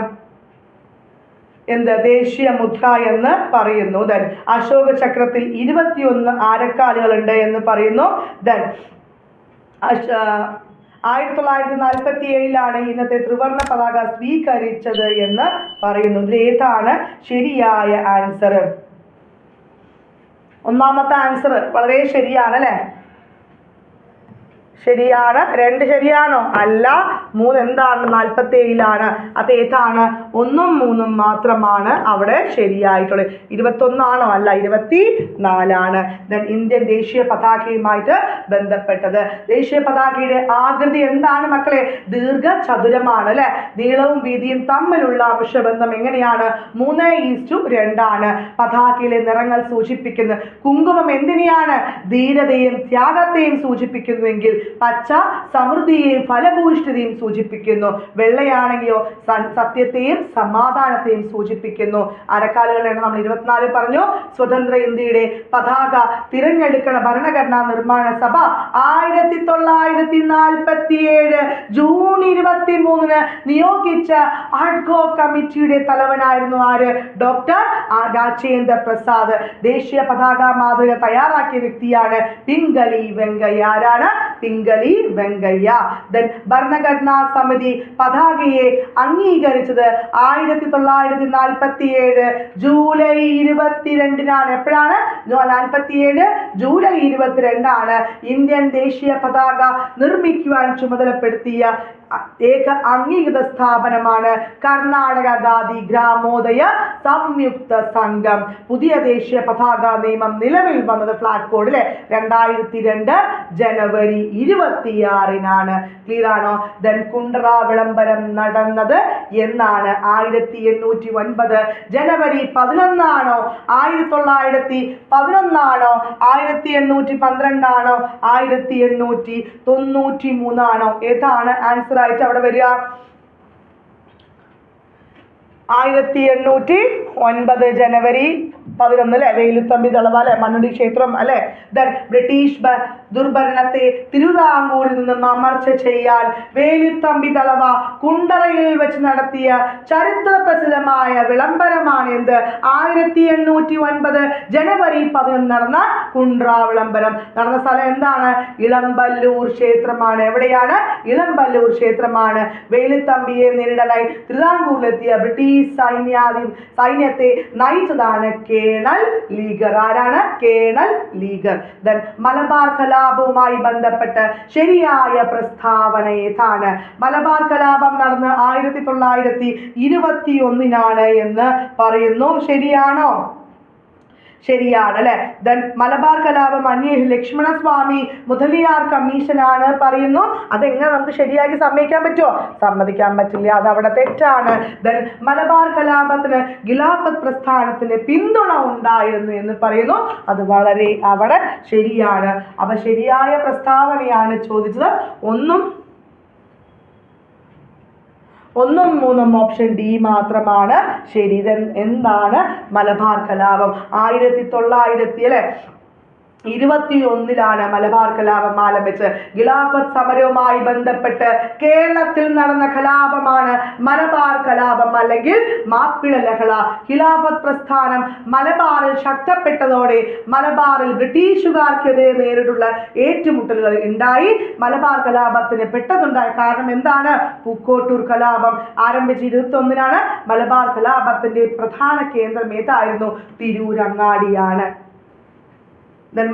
എന്ത്? ദേശീയ മുദ്ര എന്ന് പറയുന്നു. ദെൻ അശോക ചക്രത്തിൽ 21 ആരക്കാലുകളുണ്ട് എന്ന് പറയുന്നു. ദെൻ 1947 ഇന്നത്തെ ത്രിവർണ്ണ പതാക സ്വീകരിച്ചത് എന്ന് പറയുന്നു. ഇതിലേതാണ് ശരിയായ ആൻസർ? ഒന്നാമത്തെ ആൻസർ വളരെ ശരിയാണ് അല്ലേ? ശരിയാണ്. 2 ശരിയാണോ? അല്ല. 3 എന്താണ്? 47 അപ്പോൾ ഏതാണ്? 1ഉം 3ഉം മാത്രമാണ് അവിടെ ശരിയായിട്ടുള്ളത്. 21 അല്ല, 24. ദെൻ ഇന്ത്യൻ ദേശീയ പതാകയുമായിട്ട് ബന്ധപ്പെട്ടത്. ദേശീയ പതാകയുടെ ആകൃതി എന്താണ് മക്കളെ? ദീർഘചതുരമാണ് അല്ലെ? നീളവും വീതിയും തമ്മിലുള്ള അംശബന്ധം എങ്ങനെയാണ്? 3:2. പതാകയിലെ നിറങ്ങൾ സൂചിപ്പിക്കുന്നു. കുങ്കുമം എന്തിനെയാണ്? ധീരതയും ത്യാഗത്തെയും സൂചിപ്പിക്കുന്നുവെങ്കിൽ പച്ച സമൃദ്ധിയെയും ഫലഭൂയിഷ്ഠതയും സൂചിപ്പിക്കുന്നു. വെള്ളയാണെങ്കിലോ സത്യത്തെയും സമാധാനത്തെയും സൂചിപ്പിക്കുന്നു. അരക്കാലുകളുടെ എണ്ണം നമ്മൾ 24 പറഞ്ഞു. സ്വതന്ത്ര ഇന്ത്യയുടെ പതാക തിരഞ്ഞെടുക്കണ ഭരണഘടനാ നിർമ്മാണ സഭ 1947 ജൂൺ 23 നിയോഗിച്ച അഡ്കോ കമ്മിറ്റിയുടെ തലവനായിരുന്നു ആര്? ഡോക്ടർ രാജേന്ദ്ര പ്രസാദ്. ദേശീയ പതാക മാതൃക തയ്യാറാക്കിയ വ്യക്തിയാണ് പിംഗലി വെങ്കയ്യ. ആരാണ്? പിംഗലി വെങ്കയ്യ. ദെൻ ഭരണഘടനാ സമിതി പതാകയെ അംഗീകരിച്ചത് 1947 ജൂലൈ 22 എപ്പോഴാണ്? 47 ജൂലൈ 22 ഇന്ത്യൻ ദേശീയ പതാക നിർമ്മിക്കുവാൻ ചുമതലപ്പെടുത്തിയ ഏക അംഗീകൃത സ്ഥാപനമാണ് കർണാടക ഖാദി ഗ്രാമോദയ സംയുക്ത സംഘം. പുതിയ ദേശീയ പതാക നിയമം നിലവിൽ വന്നത് ഫ്ലാഗ് കോഡിലെ 2002 ജനുവരി 26 ക്ലിയർ ആണോ? ദെൻ കുണ്ട്ര വിളംബരം നടന്നത് എന്നാണ്? 1809 ജനുവരി 11 1911 1812 1893 ഏതാണ് ആൻസർ ആയിട്ട് അവിടെ വരിക? 1809 ജനുവരി 11 അല്ലെ? വേലുത്തമ്പി ദളവ അല്ലെ? മണ്ണുടി ക്ഷേത്രം അല്ലെ? ദെൻ ബ്രിട്ടീഷ് ദുർഭരണത്തെ തിരുവിതാംകൂറിൽ നിന്നും അമർച്ച ചെയ്യാൻ വേലുത്തമ്പി ദളവ കുണ്ടറയിൽ വെച്ച് നടത്തിയ ചരിത്ര പ്രസിദ്ധമായ വിളംബരമാണ് എന്ത്? 1809 ജനുവരി 11 നടന്ന കുണ്ട്ര വിളംബരം. നടന്ന സ്ഥലം എന്താണ്? ഇളമ്പല്ലൂർ ക്ഷേത്രമാണ്. എവിടെയാണ്? ഇളമ്പല്ലൂർ ക്ഷേത്രമാണ്. വേലുത്തമ്പിയെ നേരിടാനായി തിരുവിതാംകൂറിലെത്തിയ ബ്രിട്ടീഷ് സൈന്യത്തെ നയിച്ചതാണ് കേണൽ ലീഗർ. ആരാണ്? കേണൽ ലീഗർ. ദെൻ മലബാർ കലാപവുമായി ബന്ധപ്പെട്ട് ശരിയായ പ്രസ്താവന ഏതാണ്? മലബാർ കലാപം നടന്ന് 1921 എന്ന് പറയുന്നു. ശരിയാണോ? ശരിയാണ് അല്ലെ? ദെൻ മലബാർ കലാപം അന്വേഷിച്ച ലക്ഷ്മണസ്വാമി മുതലിയാർ കമ്മീഷനാണ് പറയുന്നു. അതെങ്ങനെ നമുക്ക് ശരിയാക്കി സമ്മതിക്കാൻ പറ്റുമോ? സമ്മതിക്കാൻ പറ്റില്ല, അത് അവിടെ തെറ്റാണ്. ദെൻ മലബാർ കലാപത്തിന് ഖിലാഫത്ത് പ്രസ്ഥാനത്തിന് പിന്തുണ ഉണ്ടായിരുന്നു എന്ന് പറയുന്നു. അത് വളരെ അവിടെ ശരിയാണ്. അപ്പൊ ശരിയായ പ്രസ്താവനയാണ് ചോദിച്ചത്. 1ഉം 3ഉം ഓപ്ഷൻ ഡി മാത്രമാണ് ശരി. എന്താണ് മലബാർ കലാപം? 1900 അല്ലെ? 21 മലബാർ കലാപം ആരംഭിച്ച് ഖിലാഫത്ത് സമരവുമായി ബന്ധപ്പെട്ട് കേരളത്തിൽ നടന്ന കലാപമാണ് മലബാർ കലാപം അല്ലെങ്കിൽ മാപ്പിള ലഹള. ഖിലാഫത്ത് പ്രസ്ഥാനം മലബാറിൽ ശക്തപ്പെട്ടതോടെ മലബാറിൽ ബ്രിട്ടീഷുകാർക്കെതിരെ നേരിട്ടുള്ള ഏറ്റുമുട്ടലുകൾ ഉണ്ടായി. മലബാർ കലാപത്തിന് പെട്ടെന്നുണ്ടായ കാരണം എന്താണ്? പൂക്കോട്ടൂർ കലാപം ആരംഭിച്ച് 21 മലബാർ കലാപത്തിന്റെ പ്രധാന കേന്ദ്രം ഏതായിരുന്നു? തിരൂരങ്ങാടിയാണ്.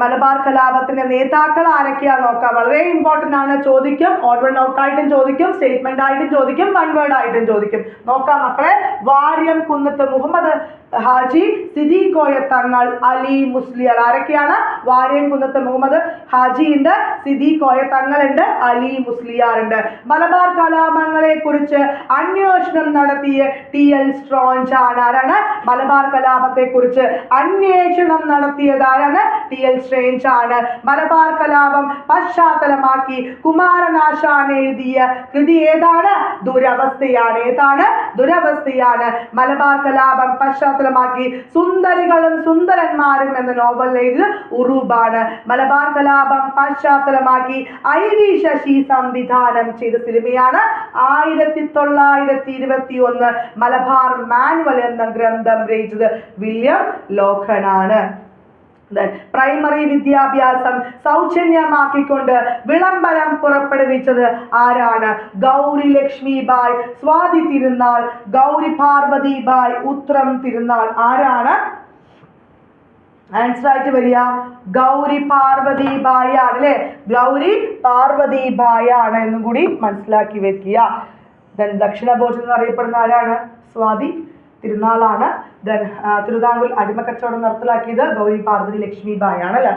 മലബാർ കലാപത്തിന്റെ നേതാക്കൾ ആരൊക്കെയാന്ന് നോക്കാം. വളരെ ഇമ്പോർട്ടന്റ് ആണ്. ചോദിക്കും, ഓഡ് വൺ ഔട്ട് ആയിട്ടും ചോദിക്കും, സ്റ്റേറ്റ്മെന്റ് ആയിട്ടും ചോദിക്കും, വൺ വേർഡ് ആയിട്ടും ചോദിക്കും. നോക്കാം മക്കളെ. വാര്യം കുന്നത്ത് മുഹമ്മദ് ഹാജി, സിദ്ദീഖ് കോയ തങ്ങൾ, അലി മുസ്ലിയാർ. ആരൊക്കെയാണ്? വാര്യം കുന്നത്ത് മുഹമ്മദ് ഹാജി ഉണ്ട്, സിദ്ദീഖ് കോയ തങ്ങൾ ഉണ്ട്, അലി മുസ്ലിയാർ ഉണ്ട്. മലബാർ കലാപങ്ങളെ കുറിച്ച് അന്വേഷണം നടത്തിയ TL സ്ട്രോഞ്ച് ആണ്. ആരാണ്? മലബാർ കലാപത്തെ കുറിച്ച് അന്വേഷണം നടത്തിയത് ആരാണ്? TL സ്ട്രോഞ്ച് ആണ്. മലബാർ കലാപം പശ്ചാത്തലമാക്കി കുമാരനാശാൻ എഴുതിയ കൃതി ഏതാണ്? ദുരവസ്ഥയാണ്. ഏതാണ്? ദുരവസ്ഥയാണ്. മലബാർ കലാപം പശ്ചാത്തലമാക്കി സുന്ദരികളും സുന്ദരന്മാരും എന്ന നോവൽ എഴുതിയത് ഉറൂബാണ്. മലബാർ കലാപം പശ്ചാത്തലമാക്കി IV ശശി സംവിധാനം ചെയ്ത സിനിമയാണ് 1921 മലബാർ മാനുവൽ എന്ന ഗ്രന്ഥം രചിച്ചത് വില്യം ലോക്കനാണ്. പ്രൈമറി വിദ്യാഭ്യാസം സൗജന്യമാക്കിക്കൊണ്ട് വിളംബരം പുറപ്പെടുവിച്ചത് ആരാണ്? ഗൗരി ലക്ഷ്മിബായ്, സ്വാതി തിരുനാൾ, ഗൗരി പാർവതിബായ്, ഉത്രം തിരുനാൾ. ആരാണ് ആൻസർ ആയിട്ട് വരിക? ഗൗരി പാർവതിബായ് ആണ് അല്ലെ? ഗൗരി പാർവതിബായ് ആണ് എന്നും കൂടി മനസ്സിലാക്കി വെക്കുക. ദക്ഷിണ ഭോജൻ എന്നറിയപ്പെടുന്ന ആരാണ്? സ്വാതി തിരുനാളാണ്. തിരുവിതാംകൂർ അടിമക്കച്ചവടം നടപ്പിലാക്കിയത് ഗൗരി പാർവതി ലക്ഷ്മിബായ് ആണ് അല്ലെ?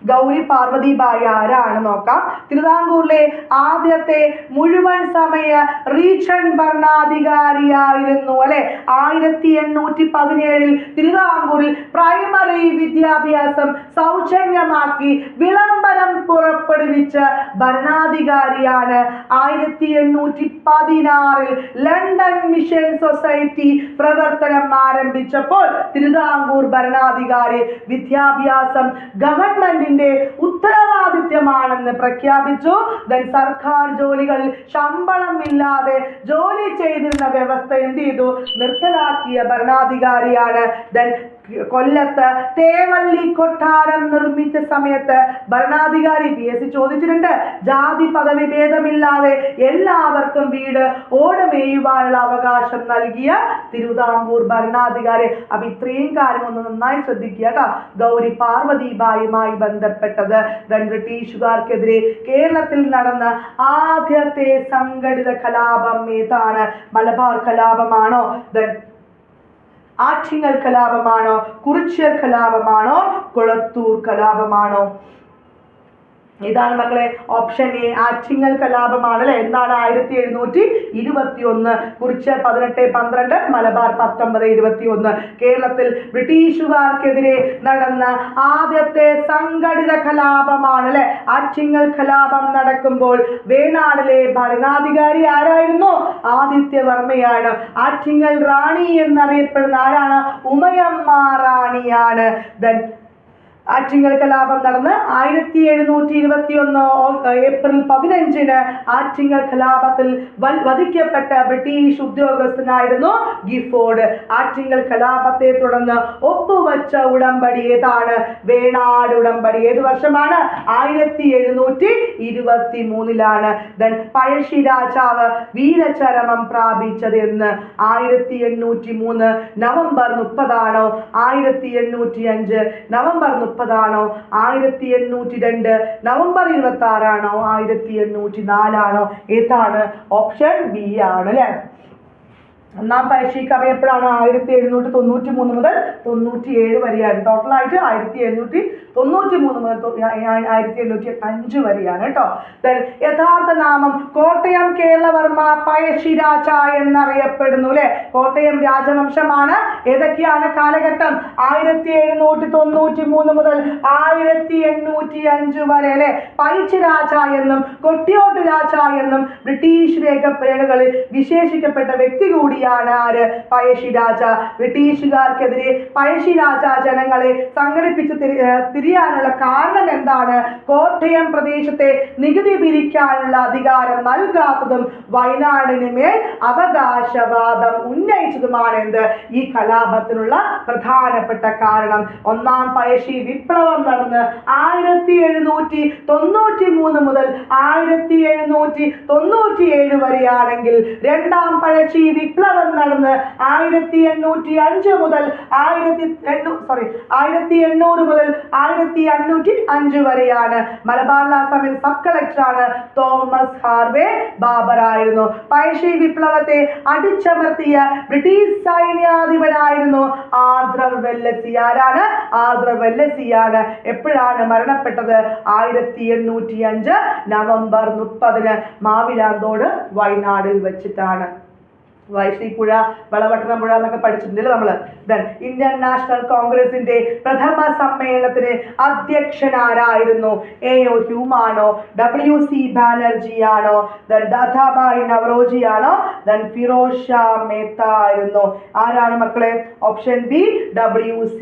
ഗൗരി പാർവതിബായ് ആരാണ് നോക്കാം. തിരുവിതാംകൂറിലെ ആദ്യത്തെ മുഴുവൻ സമയ റീജൻ ഭരണാധികാരിയായിരുന്നു അല്ലെ? 1817 തിരുവിതാംകൂറിൽ പ്രൈമറി വിദ്യാഭ്യാസം സൗജന്യമാക്കി വിളംബരം പുറപ്പെടുവിച്ച ഭരണാധികാരിയാണ്. 1816 ലണ്ടൻ മിഷൻ സൊസൈറ്റി പ്രവർത്തനം ആരംഭിച്ചപ്പോൾ തിരുവിതാംകൂർ ഭരണാധികാരി വിദ്യാഭ്യാസം ഗവൺമെന്റ് ഉത്തരവാദിത്യമാണെന്ന് പ്രഖ്യാപിച്ചു. സർക്കാർ ജോലികളിൽ ശമ്പളമില്ലാതെ ജോലി ചെയ്തിരുന്ന വ്യവസ്ഥ എന്ത് ചെയ്തു? നിർത്തലാക്കിയ ഭരണാധികാരിയാണ്. കൊല്ലത്ത് തേവള്ളി കൊട്ടാരം നിർമ്മിച്ച സമയത്ത് ഭരണാധികാരി PSC ചോദിച്ചിട്ടുണ്ട്. ജാതി പദവി ഭേദമില്ലാതെ എല്ലാവർക്കും വീട് ഓടുമേയുവാനുള്ള അവകാശം നൽകിയ തിരുവിതാംകൂർ ഭരണാധികാരി. അപ്പൊ ഇത്രയും കാര്യം ഒന്ന് നന്നായി ശ്രദ്ധിക്കുക കേട്ടോ. ഗൗരി പാർവതിബായുമായി ബന്ധപ്പെട്ടത്. ബ്രിട്ടീഷുകാർക്കെതിരെ കേരളത്തിൽ നടന്ന ആദ്യത്തെ സംഘടിത കലാപം ഏതാണ്? മലബാർ കലാപമാണോ? ആറ്റിങ്ങൽ കലാപമാണോ? കുറിച്യർ കലാപമാണോ? കുളത്തൂർ കലാപമാണോ? ഇതാണ് മക്കളെ ഓപ്ഷൻ എ. ആറ്റിങ്ങൽ കലാപമാണ് അല്ലെ? എന്താണ്? 1721. കുറിച്യർ 1812, മലബാർ 1921. കേരളത്തിൽ ബ്രിട്ടീഷുകാർക്കെതിരെ നടന്ന ആദ്യത്തെ സംഘടിത കലാപമാണ് അല്ലെ? ആറ്റിങ്ങൽ കലാപം നടക്കുമ്പോൾ വേണാടിലെ ഭരണാധികാരി ആരായിരുന്നു? ആദിത്യവർമ്മയാണ്. ആറ്റിങ്ങൽ റാണി എന്നറിയപ്പെടുന്ന ആരാണ്? ഉമയമ്മ റാണിയാണ്. ആറ്റിങ്ങൽ കലാപം നടന്ന് 1721 ഏപ്രിൽ 15 ആറ്റിങ്ങൽ കലാപത്തിൽ വധിക്കപ്പെട്ട ബ്രിട്ടീഷ് ഉദ്യോഗസ്ഥനായിരുന്നു ഗിഫോർഡ്. ആറ്റിങ്ങൽ കലാപത്തെ തുടർന്ന് ഒപ്പുവച്ച ഉടമ്പടി ഏതാണ്? വേണാട് ഉടമ്പടി. ഏത് വർഷമാണ്? 1723. പഴശ്ശി രാജാവ് വീരചരമം പ്രാപിച്ചത് എന്ന്? 1803 നവംബർ 30 1805 നവംബർ 30 ആണോ? 1802 നവംബർ 26 1804 ഏതാണ്? ഓപ്ഷൻ ബി ആണ് അല്ലെ? ഒന്നാം പരീക്ഷയ്ക്ക് എപ്പോഴാണ്? 1793 മുതൽ 97 വരെയാണ്. ടോട്ടലായിട്ട് 1793 1893 മുതൽ 1805 വരെയാണ് കേട്ടോ. യഥാർത്ഥ നാമം കോട്ടയം കേരളവർമ്മ പഴശ്ശിരാജ എന്നറിയപ്പെടുന്നു അല്ലെ. കോട്ടയം രാജവംശമാണ്. ഏതൊക്കെയാണ് കാലഘട്ടം? 1793 മുതൽ 1805 വരെ അല്ലെ. പഴശ്ശിരാജ എന്നും കൊട്ടിയോട്ട് രാജ എന്നും ബ്രിട്ടീഷ് രേഖകളിൽ വിശേഷിക്കപ്പെട്ട വ്യക്തി കൂടിയാണ് ആര്? പഴശ്ശിരാജ. ബ്രിട്ടീഷുകാർക്കെതിരെ പഴശ്ശിരാജ ജനങ്ങളെ സംഘടിപ്പിച്ച് തിരിയാനുള്ള കാരണം എന്താണ്? കോട്ടയം പ്രദേശത്തെ നികുതി പിരിക്കാനുള്ള അധികാരം നൽകാത്തതും വയനാടിന് മേൽ അവകാശവാദം ഉന്നയിച്ചതുമാണ് എന്ത്? ഈ കലാപത്തിനുള്ള പ്രധാനപ്പെട്ട കാരണം. ഒന്നാം പഴശ്ശി വിപ്ലവം നടന്ന് 1793 മുതൽ 1797 വരെയാണെങ്കിൽ രണ്ടാം പഴശ്ശി വിപ്ലവം നടന്ന് 1805 മുതൽ 1800 മുതൽ 1805 വരെയാണ്. മലബാറിൽ ആ സമയം സബ് കളക്ടറാണ് തോമസ് ഹാർവേ ബാബർ ആയിരുന്നു. പഴശ്ശി വിപ്ലവത്തെ അടിച്ചമർത്തിയ ബ്രിട്ടീഷ് സൈന്യാധിപനായിരുന്നു ആർതർ വെല്ലസി. ആരാണ്? ആർതർ വെല്ലസിയാണ്. എപ്പോഴാണ് മരണപ്പെട്ടത്? 1805 നവംബർ 30 മാവിലാന്തോട് വയനാടിൽ വെച്ചിട്ടാണ്. വൈശ്രീപുഴ, വളപട്ടണം പുഴ എന്നൊക്കെ പഠിച്ചിട്ടുണ്ടല്ലോ നമ്മള്. ഇന്ത്യൻ നാഷണൽ കോൺഗ്രസിന്റെ പ്രഥമ സമ്മേളനത്തിന് അധ്യക്ഷനാരായിരുന്നു? AO ഹ്യൂമാനോ, WC ബാനർജി ആണോ, ദാദാഭായ് നവറോജി ആണോ, ഫിറോസ് ഷാ മേത്ത ആയിരുന്നു? ആരാണ് മക്കളെ? ഓപ്ഷൻ ബി WC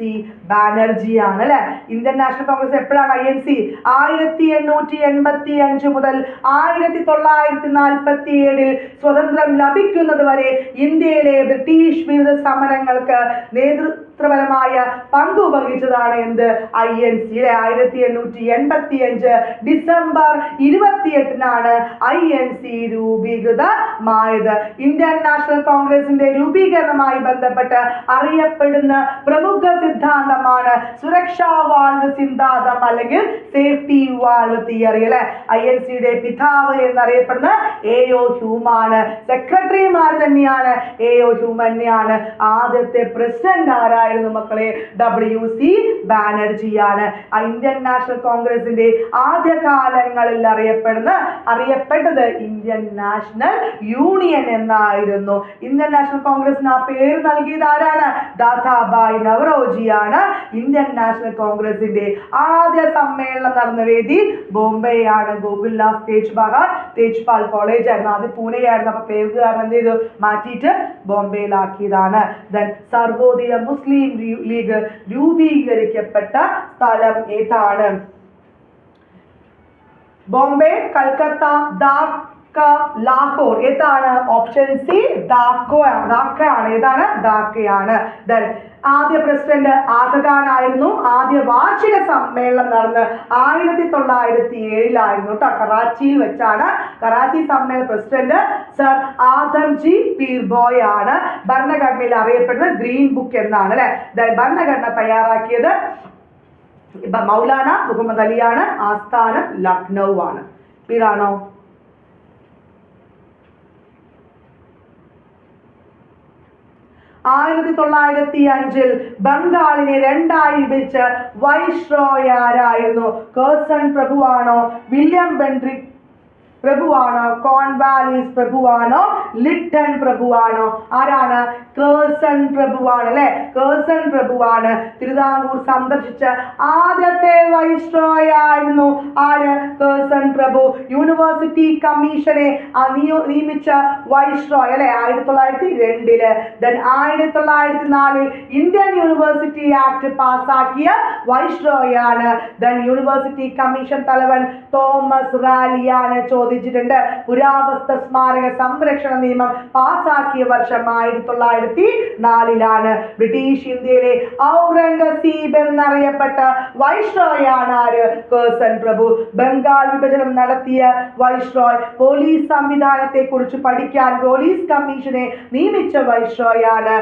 ബാനർജി ആണ് അല്ലെ. ഇന്ത്യൻ നാഷണൽ കോൺഗ്രസ് എപ്പോഴാണ് INC? 1885 മുതൽ 1947 സ്വതന്ത്രം ലഭിക്കുന്നത് വരെ ഇന്ത്യയിലെ ബ്രിട്ടീഷ് വിരുദ്ധ സമരങ്ങൾക്ക് നേതൃത്വപരമായ പങ്ക് വഹിച്ചതാണ് എന്ത്? INC. 1885 ഡിസംബർ 28 INC രൂപീകൃതമായത്. ഇന്ത്യൻ നാഷണൽ കോൺഗ്രസിന്റെ രൂപീകരണവുമായി ബന്ധപ്പെട്ട് അറിയപ്പെടുന്ന പ്രമുഖ സിദ്ധാന്തമാണ് സുരക്ഷാ വാൽവ് സിദ്ധാന്തം അല്ലെങ്കിൽ സേഫ്റ്റി വാൽവ് തിയറി അല്ലെ. INCയുടെ പിതാവ് എന്നറിയപ്പെടുന്ന AO ഹ്യൂമാണ്. സെക്രട്ടറിമാർ തന്നെയാണ് AO ഹ്യൂമനെയാണ്. ആദ്യത്തെ പ്രസിഡന്റ് ആരായിരുന്നു മക്കളെ? WC ബാനർജിയാണ്. ഇന്ത്യൻ നാഷണൽ കോൺഗ്രസിന്റെ ആദ്യകാലങ്ങളിൽ അറിയപ്പെട്ടത് ഇന്ത്യൻ നാഷണൽ യൂണിയൻ എന്നായിരുന്നു. ഇന്ത്യൻ നാഷണൽ കോൺഗ്രസിന് ആ പേര് നൽകിയത് ആരാണ്? ദാദാഭായ് നവറോജിയാണ്. ഇന്ത്യൻ നാഷണൽ കോൺഗ്രസിന്റെ ആദ്യ സമ്മേളനം നടന്ന വേദി ബോംബെ ആണ്. ഗോകുൽദാസ് തേജ്പാൽ കോളേജ് ആയിരുന്നു. ആദ്യം പൂനെയായിരുന്നു. അപ്പൊ പേര് കാരണം എന്ത് ചെയ്തു? മാറ്റിയിട്ട് ബോംബെയിലാക്കിയതാണ്. സർവോദയ മുസ്ലിം ലീഗ് രൂപീകരിക്കപ്പെട്ട സ്ഥലം ഏതാണ്? ബോംബെ, കൽക്കത്ത, ധാക്ക, ലാഹോർ. ഏതാണ്? ഓപ്ഷൻ സി ധാക്കയാണ്. ഏതാണ്? ധാക്കയാണ്. ആദ്യ പ്രസിഡന്റ് ആഗ ഖാൻ ആയിരുന്നു. ആദ്യ വാർഷിക സമ്മേളനം നടന്ന് 1907 കേട്ടോ. കറാച്ചിയിൽ വെച്ചാണ്. കറാച്ചി സമ്മേളന പ്രസിഡന്റ് സർ ആദംജി പീർബോയ് ആണ്. ഭരണഘടനയിൽ അറിയപ്പെടുന്നത് ഗ്രീൻ ബുക്ക് എന്നാണ് അല്ലെ. ഭരണഘടന തയ്യാറാക്കിയത് മൗലാന മുഹമ്മദ് അലിയാണ്. ആസ്ഥാനം ലക്നൗ ആണ്. ക്ലിയറാണോ? 1905 ബംഗാളിനെ രണ്ടായി വിഭജിച്ച് വൈസ്രോയ് ആരായിരുന്നു? കേഴ്സൺ പ്രഭുവാണോ, വില്യം ബെൻഡ്രിക് പ്രഭുവാണോ, കോൺവാലിസ് പ്രഭുവാണോ, ലിട്ടൺ പ്രഭുവാണോ? ആരാണ്? കേഴ്സൺ പ്രഭുവാണ് അല്ലെ. കേഴ്സൺ പ്രഭുവാണ്. തിരുവിതാംകൂർ സന്ദർശിച്ച ആദ്യത്തെ വൈസ്രോയ് ആയിരുന്നു ആര്? കേഴ്സൺ പ്രഭു. യൂണിവേഴ്സിറ്റി കമ്മീഷനെ നിയമിച്ച വൈസ്രോയ് അല്ലെ 1902. 1904 ഇന്ത്യൻ യൂണിവേഴ്സിറ്റി ആക്ട് പാസാക്കിയ വൈസ്രോയ് ആണ്. യൂണിവേഴ്സിറ്റി കമ്മീഷൻ തലവൻ തോമസ് റാലിയാണ്. ചോദിച്ചിട്ടുണ്ട്. പുരാവസ്തു സ്മാരക സംരക്ഷണ നിയമം പാസാക്കിയ വർഷം 1904 ബ്രിട്ടീഷ് ഇന്ത്യയിലെ ഔറംഗസീബ് എന്നറിയപ്പെട്ട വൈസ്രോയ് ആണ് ആര്? കേഴ്സൺ പ്രഭു. ബംഗാൾ വിഭജനം നടത്തിയ വൈസ്രോയ്. പോലീസ് സംവിധാനത്തെ കുറിച്ച് പഠിക്കാൻ പോലീസ് കമ്മീഷനെ നിയമിച്ച വൈസ്രോയ് ആണ്.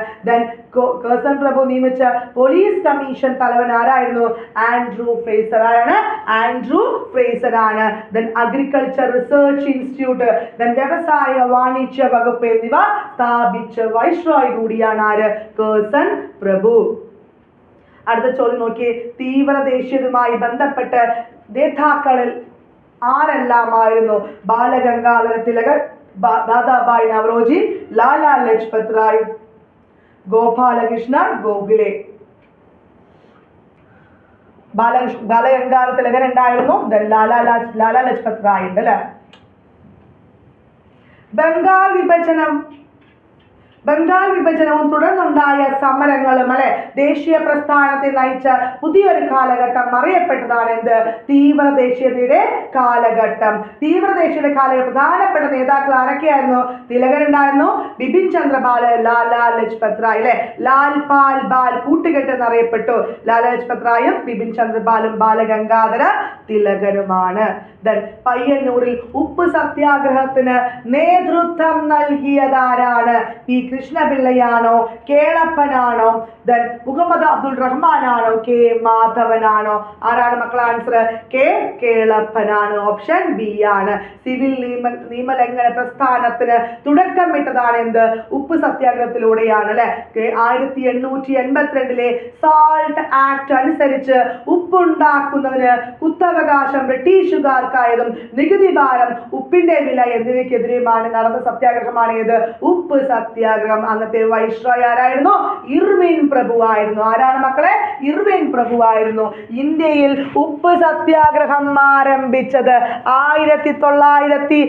കേഴ്സൺ പ്രഭു നിയമിച്ച പോലീസ് കമ്മീഷൻ തലവൻ ആരായിരുന്നു? Andrew Fraser. ആരാണ്? ആൻഡ്രൂ ഫ്രേസർ ആണ്. അഗ്രികൾച്ചർ റിസർച്ച് ഇൻസ്റ്റിറ്റ്യൂട്ട്, വ്യവസായ വാണിജ്യ വകുപ്പ് എന്നിവ സ്ഥാപിച്ച വൈസ്രോയ് കൂടിയാണ് ആര്? കേഴ്സൺ പ്രഭു. അടുത്ത ചോദ്യം നോക്കിയേ, തീവ്ര ദേശീയതയുമായി ബന്ധപ്പെട്ട് നേതാക്കളിൽ ആരെല്ലാമായിരുന്നു? ബാലഗംഗാധര തിലകൻ, ദാദാഭായ് നവറോജി, ലാലാ ലജ്പത് റായ്, ഗോപാലകൃഷ്ണ ഗോഖലെ. ബാലഗംഗാധര തിലകൻ ഉണ്ടായിരുന്നു, ലാലാ ലജ്പത് റായ് ഉണ്ട് അല്ലെ. ബംഗാൾ വിഭജനവും തുടർന്നുണ്ടായ സമരങ്ങളും അല്ലെ ദേശീയ പ്രസ്ഥാനത്തെ നയിച്ച പുതിയൊരു കാലഘട്ടം അറിയപ്പെട്ടതാണ് എന്ത്? തീവ്ര ദേശീയതയുടെ കാലഘട്ടം. തീവ്ര ദേശീയത കാലഘട്ടം പ്രധാനപ്പെട്ട നേതാക്കൾ ആരൊക്കെയായിരുന്നു? തിലകൻ ഉണ്ടായിരുന്നു, ബിപിൻ ചന്ദ്രപാൽ, ലാലാ ലജ്പത് റായ് അല്ലെ. ലാൽ പാൽ ബാൽ കൂട്ടുകെട്ട് എന്നറിയപ്പെട്ടു. ലാലാ ലജ്പത് റായും ബിപിൻ ചന്ദ്രപാലും ബാലഗംഗാധര തിലകനുമാണ്. പയ്യന്നൂരിൽ ഉപ്പ് സത്യാഗ്രഹത്തിന് നേതൃത്വം നൽകിയതാരാണ്? പി കൃഷ്ണപിള്ളയാണോ, കേളപ്പനാണോ, മുഹമ്മദ് അബ്ദുൾ റഹ്മാനാണോ, കെ മാധവനാണോ? ആരാണ് മക്കളെ ആൻസർ? കെ കേളപ്പനാണ്. ഓപ്ഷൻ ബി ആണ്. സിവിൽ നിയമലംഘന പ്രസ്ഥാനത്തിന് തുടക്കമിട്ടതാണ് എന്ത്? ഉപ്പ് സത്യാഗ്രഹത്തിലൂടെയാണ് അല്ലെ. 1882 സാൾട്ട് ആക്ട് അനുസരിച്ച് ഉപ്പുണ്ടാക്കുന്നതിന് കുത്തവകാശം ബ്രിട്ടീഷുകാർക്കായതും നികുതി ഭാരം, ഉപ്പിന്റെ വില എന്നിവയ്ക്കെതിരെയുമാണ് നടന്ന സത്യാഗ്രഹമാണ് ഏത്? ഉപ്പ് സത്യാഗ്രഹം. അന്നത്തെ വൈസ്രോയ് ആരായിരുന്നു? ഇർവിൻ പ്രഭു ആയിരുന്നു. ആരാണ് മക്കളെ? ഇർവിൻ പ്രഭു ആയിരുന്നു. ഇന്ത്യയിൽ ഉപ്പ് സത്യാഗ്രഹം ആരംഭിച്ചത് 1930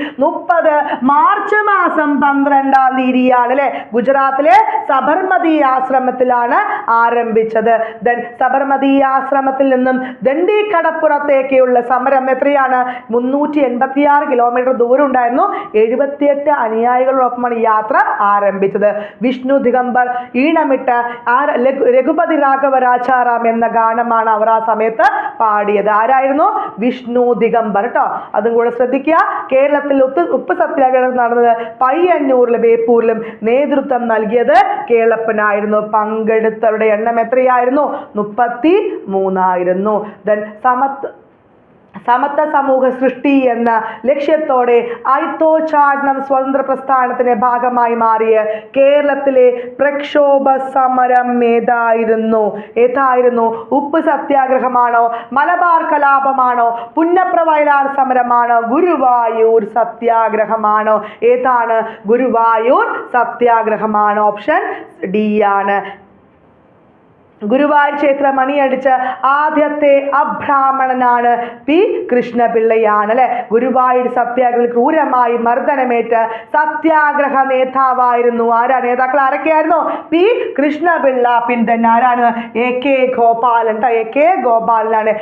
മാർച്ച് മാസം 12-ാം തീയതിയാണ് അല്ലെ. ഗുജറാത്തിലെ സബർമതി ആശ്രമത്തിലാണ് ആരംഭിച്ചത്. സബർമതി ആശ്രമത്തിൽ നിന്നും ദണ്ഡി കടപ്പുറത്തേക്കുള്ള സമരം എത്രയാണ്? 386 കിലോമീറ്റർ ദൂരം ഉണ്ടായിരുന്നു. 78 അനുയായികളോടൊപ്പമാണ് യാത്ര ആരംഭിച്ചത്. വിഷ്ണു ദിഗംബർ ഈണമിട്ട രഘുപതി രാഘവ രാജാറാം എന്ന ഗാനമാണ് അവർ ആ സമയത്ത് പാടിയത്. ആരായിരുന്നു? വിഷ്ണു ദിഗംബർ കേട്ടോ. അതും കൂടെ ശ്രദ്ധിക്കുക. കേരളത്തിൽ ഉപ്പ് സത്യാഗ്രഹം നടന്നത് പയ്യന്നൂരിലും ബേപ്പൂരിലും നേതൃത്വം നൽകിയത് കേളപ്പനായിരുന്നു. പങ്കെടുത്തവരുടെ എണ്ണം എത്രയായിരുന്നു? 33,000. സമത്വ സമൂഹ സൃഷ്ടി എന്ന ലക്ഷ്യത്തോടെ ഐത്തോച്ചാടനം സ്വതന്ത്ര പ്രസ്ഥാനത്തിന്റെ ഭാഗമായി മാറിയ കേരളത്തിലെ പ്രക്ഷോഭ സമരം ഏതായിരുന്നു? ഉപ്പ് സത്യാഗ്രഹമാണോ, മലബാർ കലാപമാണോ, പുന്നപ്ര വയലാർ സമരമാണോ, ഗുരുവായൂർ സത്യാഗ്രഹമാണോ? ഏതാണ്? ഗുരുവായൂർ സത്യാഗ്രഹമാണ്. ഓപ്ഷൻ ഡി ആണ്. ഗുരുവായൂർ ക്ഷേത്ര മണിയടിച്ച ആദ്യത്തെ അബ്രാഹ്മണനാണ് പി കൃഷ്ണപിള്ളയാണ് അല്ലെ. ഗുരുവായൂർ സത്യാഗ്രഹത്തിൽ ക്രൂരമായി മർദ്ദനമേറ്റ് സത്യാഗ്രഹ നേതാവായിരുന്നു. നേതാക്കൾ ആരൊക്കെയായിരുന്നു? പി കൃഷ്ണപിള്ള, പിന്നെ ആരാണ്? A K Gopalan. A K ഗോപാലനാണ്.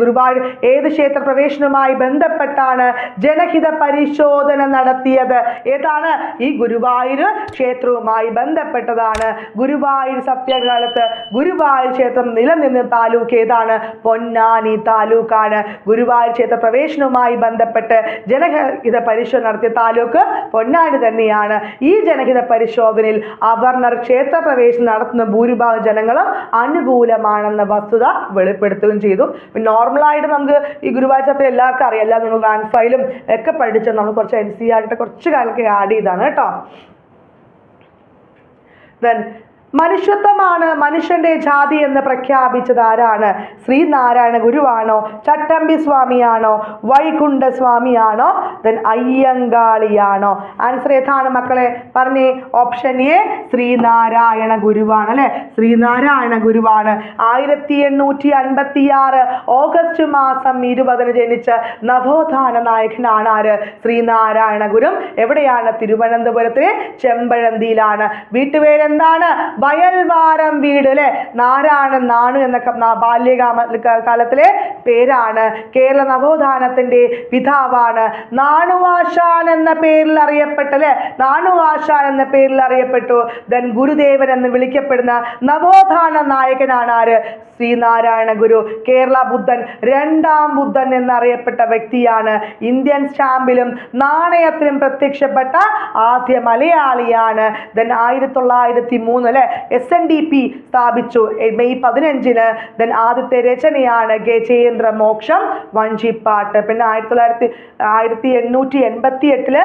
ഗുരുവായൂർ ഏത് ക്ഷേത്ര പ്രവേശനവുമായി ബന്ധപ്പെട്ടാണ് ജനഹിത പരിശോധന നടത്തിയത്? ഏതാണ്? ഈ ഗുരുവായൂർ ക്ഷേത്രവുമായി ബന്ധപ്പെട്ടതാണ്. ഗുരുവായൂർ സത്യാഗ്രഹകാലത്ത് ഗുരുവായൂർ ക്ഷേത്രം നിലനിന്ന താലൂക്ക് ഏതാണ്? പൊന്നാനി താലൂക്കാണ്. ഗുരുവായൂർ ക്ഷേത്ര പ്രവേശനവുമായി ബന്ധപ്പെട്ട് ജനഹിത പരിശോധന നടത്തിയ താലൂക്ക് പൊന്നാനി തന്നെയാണ്. ഈ ജനഹിത പരിശോധനയിൽ അവർണർ ക്ഷേത്ര പ്രവേശനം നടത്തുന്ന ഭൂരിഭാഗം ജനങ്ങളും അനുകൂലമാണെന്ന വസ്തുത വെളിപ്പെടുത്തുകയും ചെയ്തു. നോർമലായിട്ട് നമുക്ക് ഈ ഗുരുവായൂർ ക്ഷേത്രം എല്ലാവർക്കും അറിയാം. എല്ലാം നമ്മൾ റാങ്ക് ഫയലും ഒക്കെ പഠിച്ചു. നമ്മൾ കുറച്ച് NCERT കുറച്ച് കാലൊക്കെ ആഡ് ചെയ്താണ് കേട്ടോ. മനുഷ്യത്വമാണ് മനുഷ്യന്റെ ജാതി എന്ന് പ്രഖ്യാപിച്ചത് ആരാണ്? ശ്രീനാരായണ ഗുരുവാണോ, ചട്ടമ്പി സ്വാമിയാണോ, വൈകുണ്ഠ സ്വാമിയാണോ, അയ്യങ്കാളിയാണോ? ആൻസർ ഏതാണ് മക്കളെ? പറഞ്ഞേ. ഓപ്ഷൻ എ ശ്രീനാരായണ ഗുരുവാണ് അല്ലെ. ശ്രീനാരായണ ഗുരുവാണ്. 1856 ഓഗസ്റ്റ് മാസം 20 ജനിച്ച നവോത്ഥാന നായകനാണ് ആര്? ശ്രീനാരായണ ഗുരു. എവിടെയാണ്? തിരുവനന്തപുരത്തിലെ ചെമ്പഴന്തിയിലാണ്. വീട്ടുപേരെന്താണ്? വയൽവാരം വീട് അല്ലെ. നാരായണൻ നാണു എന്ന ബാല്യകാലത്തിലെ പേരാണ്. കേരള നവോത്ഥാനത്തിന്റെ പിതാവാണ്. നാണുവാശാൻ എന്ന പേരിൽ അറിയപ്പെട്ട അല്ലെ. നാണുവാശാൻ എന്ന പേരിൽ അറിയപ്പെട്ടു. ഗുരുദേവൻ എന്ന് വിളിക്കപ്പെടുന്ന നവോത്ഥാന നായകനാണ് ആര്? ശ്രീനാരായണ ഗുരു. കേരള ബുദ്ധൻ, രണ്ടാം ബുദ്ധൻ എന്നറിയപ്പെട്ട വ്യക്തിയാണ്. ഇന്ത്യൻ സ്റ്റാമ്പിലും നാണയത്തിലും പ്രത്യക്ഷപ്പെട്ട ആദ്യ മലയാളിയാണ്. 1903 അല്ലെ SNDP സ്ഥാപിച്ചു മെയ് 15. ദെൻ ആദ്യത്തെ രചനയാണ് ഗജേന്ദ്രമോക്ഷം വഞ്ചിപ്പാട്ട്. പിന്നെ 1888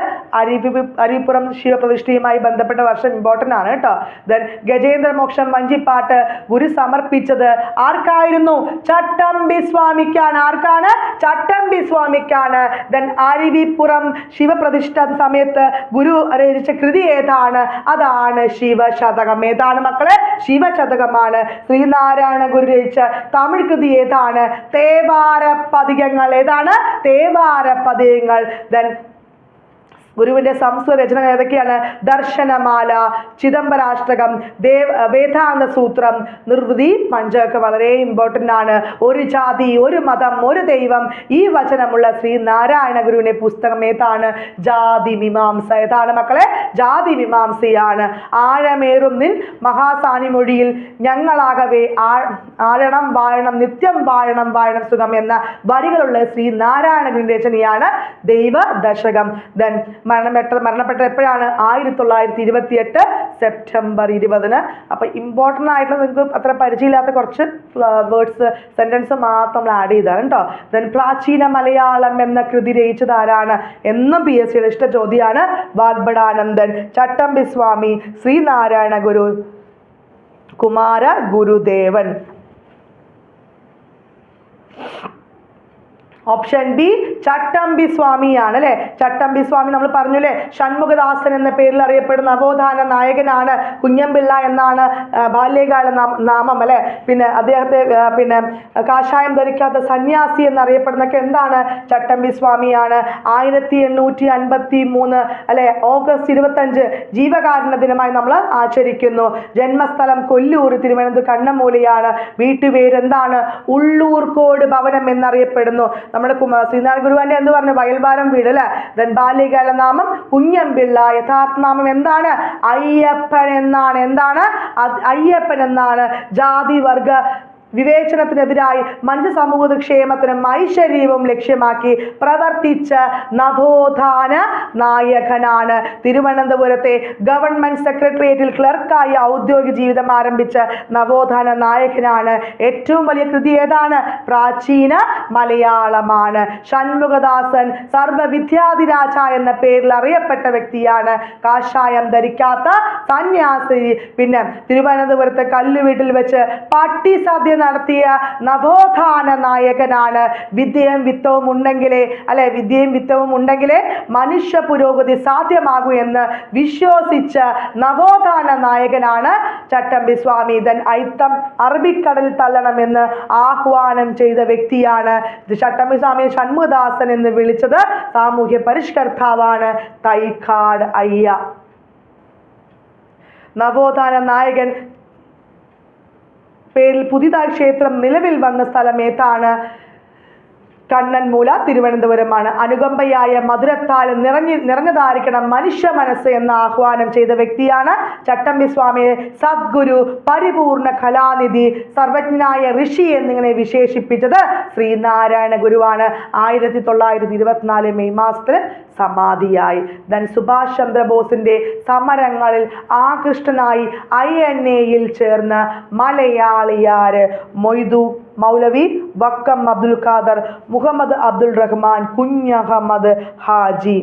അരുവിപ്പുറം ശിവപ്രതിഷ്ഠയുമായി ബന്ധപ്പെട്ട വർഷം ഇമ്പോർട്ടൻ്റ് ആണ് കേട്ടോ. ദെൻ ഗജേന്ദ്രമോക്ഷം വഞ്ചിപ്പാട്ട് ഗുരു സമർപ്പിച്ചത് ആർക്കായിരുന്നു? ചട്ടമ്പി സ്വാമിക്കാണ്. ആർക്കാണ്? ചട്ടമ്പി സ്വാമിക്കാണ്. ദെൻ അരുവിപ്പുറം ശിവപ്രതിഷ്ഠ സമയത്ത് ഗുരു രചിച്ച കൃതി ഏതാണ്? അതാണ് ശിവശതകം. ഏതാണ് മക്കളെ? ശിവശതകമാണ്. ശ്രീനാരായണ ഗുരു രചിച്ച തമിഴ് കൃതി ഏതാണ്? തേവാര പതികങ്ങൾ. ഏതാണ്? തേവാര പതികങ്ങൾ. ദെൻ ഗുരുവിന്റെ സംസ്കൃത രചന ഏതൊക്കെയാണ്? ദർശനമാല, ചിദംബരാഷ്ടകം, വേദാന്ത സൂത്രം, നിർവൃതി പഞ്ചമൊക്കെ വളരെ ഇമ്പോർട്ടൻ്റ് ആണ്. ഒരു ജാതി, ഒരു മതം, ഒരു ദൈവം, ഈ വചനമുള്ള ശ്രീനാരായണ ഗുരുവിന്റെ പുസ്തകം ഏതാണ്? ജാതി മീമാംസ. ഏതാണ് മക്കളെ? ജാതി മീമാംസയാണ്. ആഴമേറും നിൻ മഹാസാനിമൊഴിയിൽ ഞങ്ങളാകവേ ആഴണം വാഴണം നിത്യം വാഴണം വാഴണം സുഖം എന്ന വരികളുള്ള ശ്രീനാരായണ ഗുരുവിന്റെ രചനയാണ് ദൈവ ദശകം. ദെൻ മരണപ്പെട്ട എപ്പോഴാണ്? 1928 സെപ്റ്റംബർ 20. അപ്പം ഇമ്പോർട്ടൻ്റ് ആയിട്ടുള്ള നിങ്ങൾക്ക് അത്ര പരിചയമില്ലാത്ത കുറച്ച് വേർഡ്സ് സെൻറ്റൻസ് മാത്രം നമ്മൾ ആഡ് ചെയ്താണ് കേട്ടോ. ദെൻ പ്രാചീന മലയാളം എന്ന കൃതി രചിച്ചത് ആരാണ്? എന്നും PSCയുടെ ഇഷ്ട ചോദ്യമാണ്. വാഗ്ഭടാനന്ദൻ, ചട്ടമ്പി സ്വാമി, ശ്രീനാരായണ ഗുരു, കുമാര ഗുരുദേവൻ. ഓപ്ഷൻ ബി ചട്ടമ്പി സ്വാമിയാണ് അല്ലെ. ചട്ടമ്പി സ്വാമി നമ്മൾ പറഞ്ഞു അല്ലെ, ഷൺമുഖദാസൻ എന്ന പേരിൽ അറിയപ്പെടുന്ന നവോത്ഥാന നായകനാണ്. കുഞ്ഞമ്പിള്ള എന്നാണ് ബാല്യകാല നാമം അല്ലെ. പിന്നെ അദ്ദേഹത്തെ പിന്നെ കാഷായം ധരിക്കാത്ത സന്യാസി എന്നറിയപ്പെടുന്നൊക്കെ എന്താണ്? ചട്ടമ്പി സ്വാമിയാണ്. 1853 അല്ലെ ഓഗസ്റ്റ് 25 ജീവകാരുണ്യ ദിനമായി നമ്മൾ ആചരിക്കുന്നു. ജന്മസ്ഥലം കൊല്ലൂർ, തിരുവനന്തപുരം കണ്ണമൂലയാണ്. വീട്ടുപേര് എന്താണ്? ഉള്ളൂർക്കോട് ഭവനം എന്നറിയപ്പെടുന്നു. നമ്മുടെ ശ്രീനാരായണ ഗുരുവിന്റെ എന്ത് പറഞ്ഞു? വയൽവാരം വീട് അല്ലെ. ദെൻ ബാല്യകാല നാമം കുഞ്ഞമ്പിള്ള. യഥാർത്ഥ നാമം എന്താണ്? അയ്യപ്പൻ എന്നാണ്. എന്താണ്? അയ്യപ്പൻ എന്നാണ്. ജാതി വർഗ വിവേചനത്തിനെതിരായി മനുഷ്യ സമൂഹ ക്ഷേമത്തിനും ഐശ്വര്യവും ലക്ഷ്യമാക്കി പ്രവർത്തിച്ച നവോത്ഥാന നായകനാണ്. തിരുവനന്തപുരത്തെ ഗവൺമെന്റ് സെക്രട്ടേറിയറ്റിൽ ക്ലർക്കായി ഔദ്യോഗിക ജീവിതം ആരംഭിച്ച നവോത്ഥാന നായകനാണ്. ഏറ്റവും വലിയ കൃതി ഏതാണ്? പ്രാചീന മലയാളമാണ്. ഷൺമുഖദാസൻ സർവവിദ്യാധിരാജ എന്ന പേരിൽ അറിയപ്പെട്ട വ്യക്തിയാണ്. കാഷായം ധരിക്കാത്ത സന്യാസി. പിന്നെ തിരുവനന്തപുരത്തെ കല്ലുവീട്ടിൽ വെച്ച് പട്ടിസദ്യ നടത്തിയ നവോത്ഥാന നായകനാണ്. വിദ്യയും വിത്തവും ഉണ്ടെങ്കിലേ മനുഷ്യ പുരോഗതി സാധ്യമാകൂ എന്ന് വിശ്വസിച്ച നവോത്ഥാന നായകനാണ് ചട്ടമ്പി സ്വാമി. ദൻ അയിത്തം അറബിക്കടലിൽ തള്ളണമെന്ന് ആഹ്വാനം ചെയ്ത വ്യക്തിയാണ്. ചട്ടമ്പി സ്വാമിയെ ഷൺമുഖദാസൻ എന്ന് വിളിച്ചത് സാമൂഹ്യ പരിഷ്കർത്താവാണ് തൈക്കാട് അയ്യ. നവോത്ഥാന നായകൻ പേരിൽ പുതിയതായി ക്ഷേത്രം നിലവിൽ വന്ന സ്ഥലം ഏതാണ്? കണ്ണൻമൂല, തിരുവനന്തപുരമാണ്. അനുകമ്പയായ മധുരത്താലും നിറഞ്ഞതായിരിക്കണം മനുഷ്യ മനസ്സ് എന്ന ആഹ്വാനം ചെയ്ത വ്യക്തിയാണ് ചട്ടമ്പി സ്വാമിയെ സദ്ഗുരു, പരിപൂർണ കലാനിധി, സർവജ്ഞനായ ഋഷി എന്നിങ്ങനെ വിശേഷിപ്പിച്ചത് ശ്രീനാരായണ ഗുരുവാണ്. 1924 മെയ് മാസത്തിൽ സമാധിയായി. ദൻ സുഭാഷ് ചന്ദ്രബോസിന്റെ സമരങ്ങളിൽ ആകൃഷ്ടനായി INA-യിൽ ചേർന്ന മലയാളിയാര്? മൊയ്തു മൗലവി, വക്കം അബ്ദുൽ ഖാദർ, മുഹമ്മദ് അബ്ദുൾ റഹ്മാൻ, കുഞ്ഞഹമ്മദ് ഹാജി.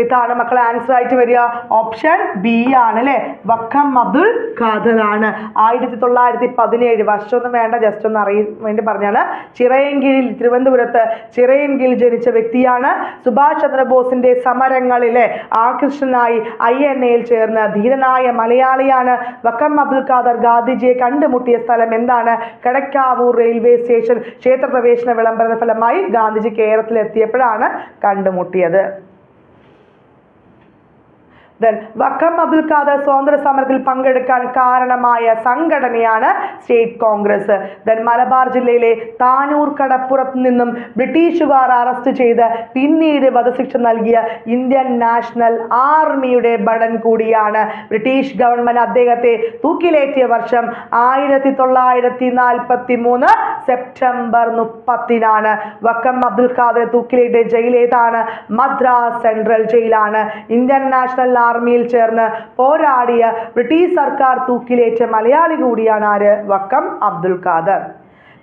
ഇതാണ് മക്കളെ ആൻസർ ആയിട്ട് വരിക. ഓപ്ഷൻ ബി ആണ് അല്ലെ. വക്കം അബ്ദുൽ ഖാദർ ആണ്. 1917 വർഷമൊന്നും വേണ്ട, ജസ്റ്റ് ഒന്ന് അറിയാൻ വേണ്ടി പറഞ്ഞാണ്. ചിറയൻകീഴിൽ, തിരുവനന്തപുരത്ത് ചിറയൻകീഴിൽ ജനിച്ച വ്യക്തിയാണ്. സുഭാഷ് ചന്ദ്രബോസിന്റെ സമരങ്ങളിലെ ആകൃഷ്ടനായി INA-യിൽ ചേർന്ന ധീരനായ മലയാളിയാണ്. വക്കം അബ്ദുൽ ഖാദർ ഗാന്ധിജിയെ കണ്ടുമുട്ടിയ സ്ഥലം എന്താണ്? Kadakkavoor railway station. ക്ഷേത്രപ്രവേശന വിളംബര ഫലമായി ഗാന്ധിജി കേരളത്തിൽ എത്തിയപ്പോഴാണ് കണ്ടുമുട്ടിയത്. വക്കം അബ്ദുൽ ഖാദർ സ്വാതന്ത്ര്യ സമരത്തിൽ പങ്കെടുക്കാൻ കാരണമായ സംഘടനയാണ് സ്റ്റേറ്റ് കോൺഗ്രസ്. മലബാർ ജില്ലയിലെ താനൂർ കടപ്പുറത്ത് നിന്നും ബ്രിട്ടീഷുകാർ അറസ്റ്റ് ചെയ്ത് പിന്നീട് വധശിക്ഷ നൽകിയ ഇന്ത്യൻ നാഷണൽ ആർമിയുടെ ഭടൻ കൂടിയാണ്. ബ്രിട്ടീഷ് ഗവൺമെന്റ് അദ്ദേഹത്തെ തൂക്കിലേറ്റിയ വർഷം 1943 സെപ്റ്റംബർ 30-നാണ്. വക്കം അബ്ദുൽ ഖാദറെ തൂക്കിലേറ്റ് ജയിൽ ഏതാണ്? മദ്രാസ് സെൻട്രൽ ജയിലാണ്. ഇന്ത്യൻ നാഷണൽ ആർമിയിൽ ചേർന്ന് പോരാടിയ ബ്രിട്ടീഷ് സർക്കാർ തൂക്കിലേറ്റ മലയാളി കൂടിയാണ് ആര്? Vakkom Abdul Khader.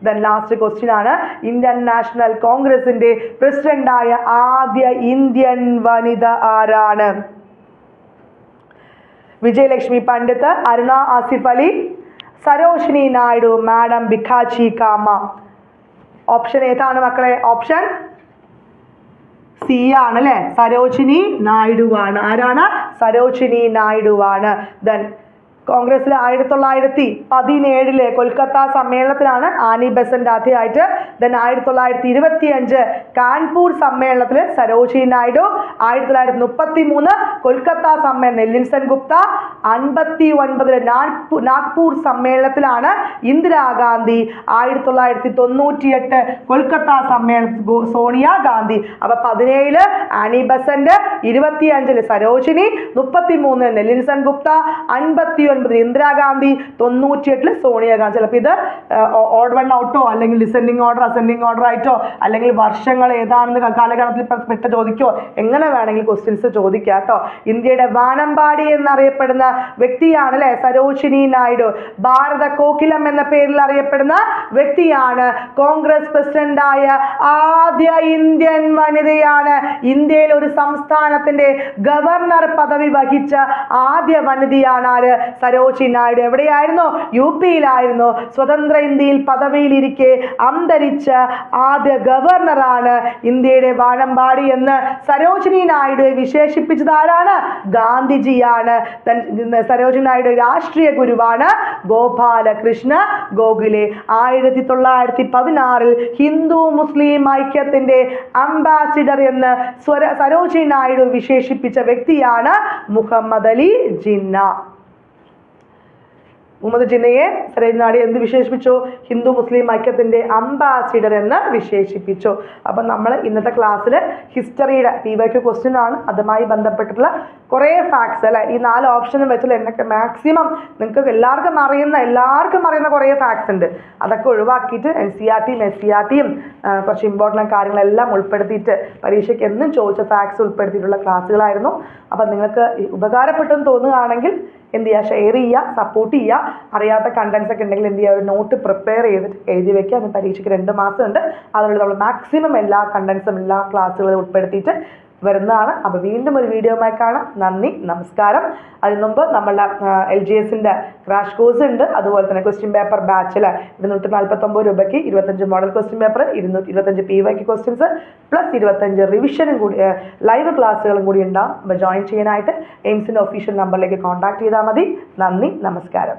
Then last question ആണ്, ഇന്ത്യൻ നാഷണൽ കോൺഗ്രസിന്റെ പ്രസിഡന്റായ ആദ്യ ഇന്ത്യൻ വനിത ആരാണ്? വിജയലക്ഷ്മി പണ്ഡിറ്റ്, അരുണ ആസിഫ് അലി, സരോജിനി നായിഡു, മാഡം ഭിക്കാജി കാമ. ഓപ്ഷൻ ഏതാണ് മക്കളെ? ഓപ്ഷൻ സി ആണ് അല്ലെ, സരോജിനി നായിഡുവാണ്. ആരാണ്? സരോജിനി നായിഡുവാണ്. ദെൻ കോൺഗ്രസിലെ 1917 കൊൽക്കത്ത സമ്മേളനത്തിലാണ് ആനി ബെസന്റ് ആദ്യമായിട്ട്. ദെൻ 1925 കാൺപൂർ സമ്മേളനത്തിൽ സരോജിനി നായിഡു. 1933 കൊൽക്കത്ത സമ്മേളനം നെല്ലിൻസൺ ഗുപ്ത. 59 നാഗ്പൂർ സമ്മേളനത്തിലാണ് ഇന്ദിരാഗാന്ധി. 1998 കൊൽക്കത്ത സമ്മേളനത്തിൽ സോണിയ ഗാന്ധി. അപ്പൊ 17 ആനി ബെസന്റ്, 25 സരോജിനി, 33 നെല്ലിൻസൺ ഗുപ്ത, 59 ഇന്ദിരാഗാന്ധി, 98 സോണിയാഗാന്ധി. ചിലപ്പോൾ ഇത് ഓഡ് വൺ ഔട്ടോ അല്ലെങ്കിൽ ഡിസെൻഡിങ് ഓർഡർ അസെൻഡിങ് ഓർഡർ ആയിട്ടോ അല്ലെങ്കിൽ വർഷങ്ങൾ ഏതാണെന്ന് കാലഗണത്തിൽ പെട്ട ചോദിക്കോ, എങ്ങനെ വേണമെങ്കിൽ ക്വസ്റ്റ്യൻസ് ചോദിക്കാം കേട്ടോ. ഇന്ത്യയുടെ വാനമ്പാടി എന്നറിയപ്പെടുന്ന വ്യക്തിയാണ് അല്ലെ സരോജിനി നായിഡു. ഭാരത കോകിലം എന്ന പേരിൽ അറിയപ്പെടുന്ന വ്യക്തിയാണ്. കോൺഗ്രസ് പ്രസിഡന്റായ ആദ്യ ഇന്ത്യൻ വനിതയാണ്. ഇന്ത്യയിൽ ഒരു സംസ്ഥാനത്തിന്റെ ഗവർണർ പദവി വഹിച്ച ആദ്യ വനിതയാണ് ആര്? സരോജിനി നായിഡു. എവിടെയായിരുന്നു? UP-യിലായിരുന്നു. സ്വതന്ത്ര ഇന്ത്യയിൽ പദവിയിലിരിക്കെ അന്തരിച്ച ആദ്യ ഗവർണറാണ്. ഇന്ത്യയുടെ വാനമ്പാടി എന്ന് സരോജിനി നായിഡുവെ വിശേഷിപ്പിച്ചത് ആരാണ്? ഗാന്ധിജിയാണ്. സരോജിനി നായിഡു രാഷ്ട്രീയ ഗുരുവാണ് ഗോപാലകൃഷ്ണ ഗോഖലെ. 1916 ഹിന്ദു മുസ്ലിം ഐക്യത്തിന്റെ അംബാസിഡർ എന്ന് സരോജിനി നായിഡു വിശേഷിപ്പിച്ച വ്യക്തിയാണ് മുഹമ്മദ് അലി ജിന്ന. മുഹമ്മദ് ജിന്നയെ സരോജിനി നായിഡു എന്ത് വിശേഷിപ്പിച്ചു? ഹിന്ദു മുസ്ലിം ഐക്യത്തിന്റെ അംബാസിഡർ എന്ന് വിശേഷിപ്പിച്ചു. അപ്പം നമ്മൾ ഇന്നത്തെ ക്ലാസ്സിൽ ഹിസ്റ്ററിയുടെ PYQ ക്വസ്റ്റ്യൻ ആണ്. അതുമായി ബന്ധപ്പെട്ടിട്ടുള്ള കുറേ ഫാക്ട്സ് അല്ലെ, ഈ 4 ഓപ്ഷനും വെച്ചാൽ എന്നൊക്കെ മാക്സിമം നിങ്ങൾക്ക് എല്ലാവർക്കും അറിയുന്ന കുറേ ഫാക്ട്സ് ഉണ്ട്. അതൊക്കെ ഒഴിവാക്കിയിട്ട് NCERTയും SCERTയും കുറച്ച് ഇമ്പോർട്ടൻ്റ് കാര്യങ്ങളെല്ലാം ഉൾപ്പെടുത്തിയിട്ട് പരീക്ഷയ്ക്ക് എന്നും ചോദിച്ച ഫാക്ട്സ് ഉൾപ്പെടുത്തിയിട്ടുള്ള ക്ലാസ്സുകളായിരുന്നു. അപ്പം നിങ്ങൾക്ക് ഉപകാരപ്പെട്ടെന്ന് തോന്നുകയാണെങ്കിൽ എന്ത് ചെയ്യുക? ഷെയർ ചെയ്യുക, സപ്പോർട്ട് ചെയ്യുക. അറിയാത്ത കണ്ടൻസ് ഒക്കെ ഉണ്ടെങ്കിൽ എന്ത് ചെയ്യുക? ഒരു നോട്ട് പ്രിപ്പയർ ചെയ്തിട്ട് എഴുതി വെക്കുക. അതിന് പരീക്ഷയ്ക്ക് 2 മാസം ഉണ്ട്. അതുകൊണ്ട് നമ്മൾ മാക്സിമം എല്ലാ കണ്ടൻസും എല്ലാ ക്ലാസ്സുകളും ഉൾപ്പെടുത്തിയിട്ട് വരുന്നതാണ്. അപ്പോൾ വീണ്ടും ഒരു വീഡിയോയുമായി കാണാം. നന്ദി, നമസ്കാരം. അതിന് മുമ്പ് നമ്മളുടെ LGSന്റെ ക്രാഷ് കോഴ്സ് ഉണ്ട്. അതുപോലെ തന്നെ ക്വസ്റ്റ്യൻ പേപ്പർ ബാച്ചിൽ 249 രൂപയ്ക്ക് 25 model question paper, 225 PYQ questions plus 25 റിവിഷനും കൂടി ലൈവ് ക്ലാസ്സുകളും കൂടി ഉണ്ടാകും. അപ്പോൾ ജോയിൻ ചെയ്യാനായിട്ട് എയിംസിൻ്റെ ഒഫീഷ്യൽ നമ്പറിലേക്ക് കോൺടാക്ട് ചെയ്താൽ മതി. നന്ദി, നമസ്കാരം.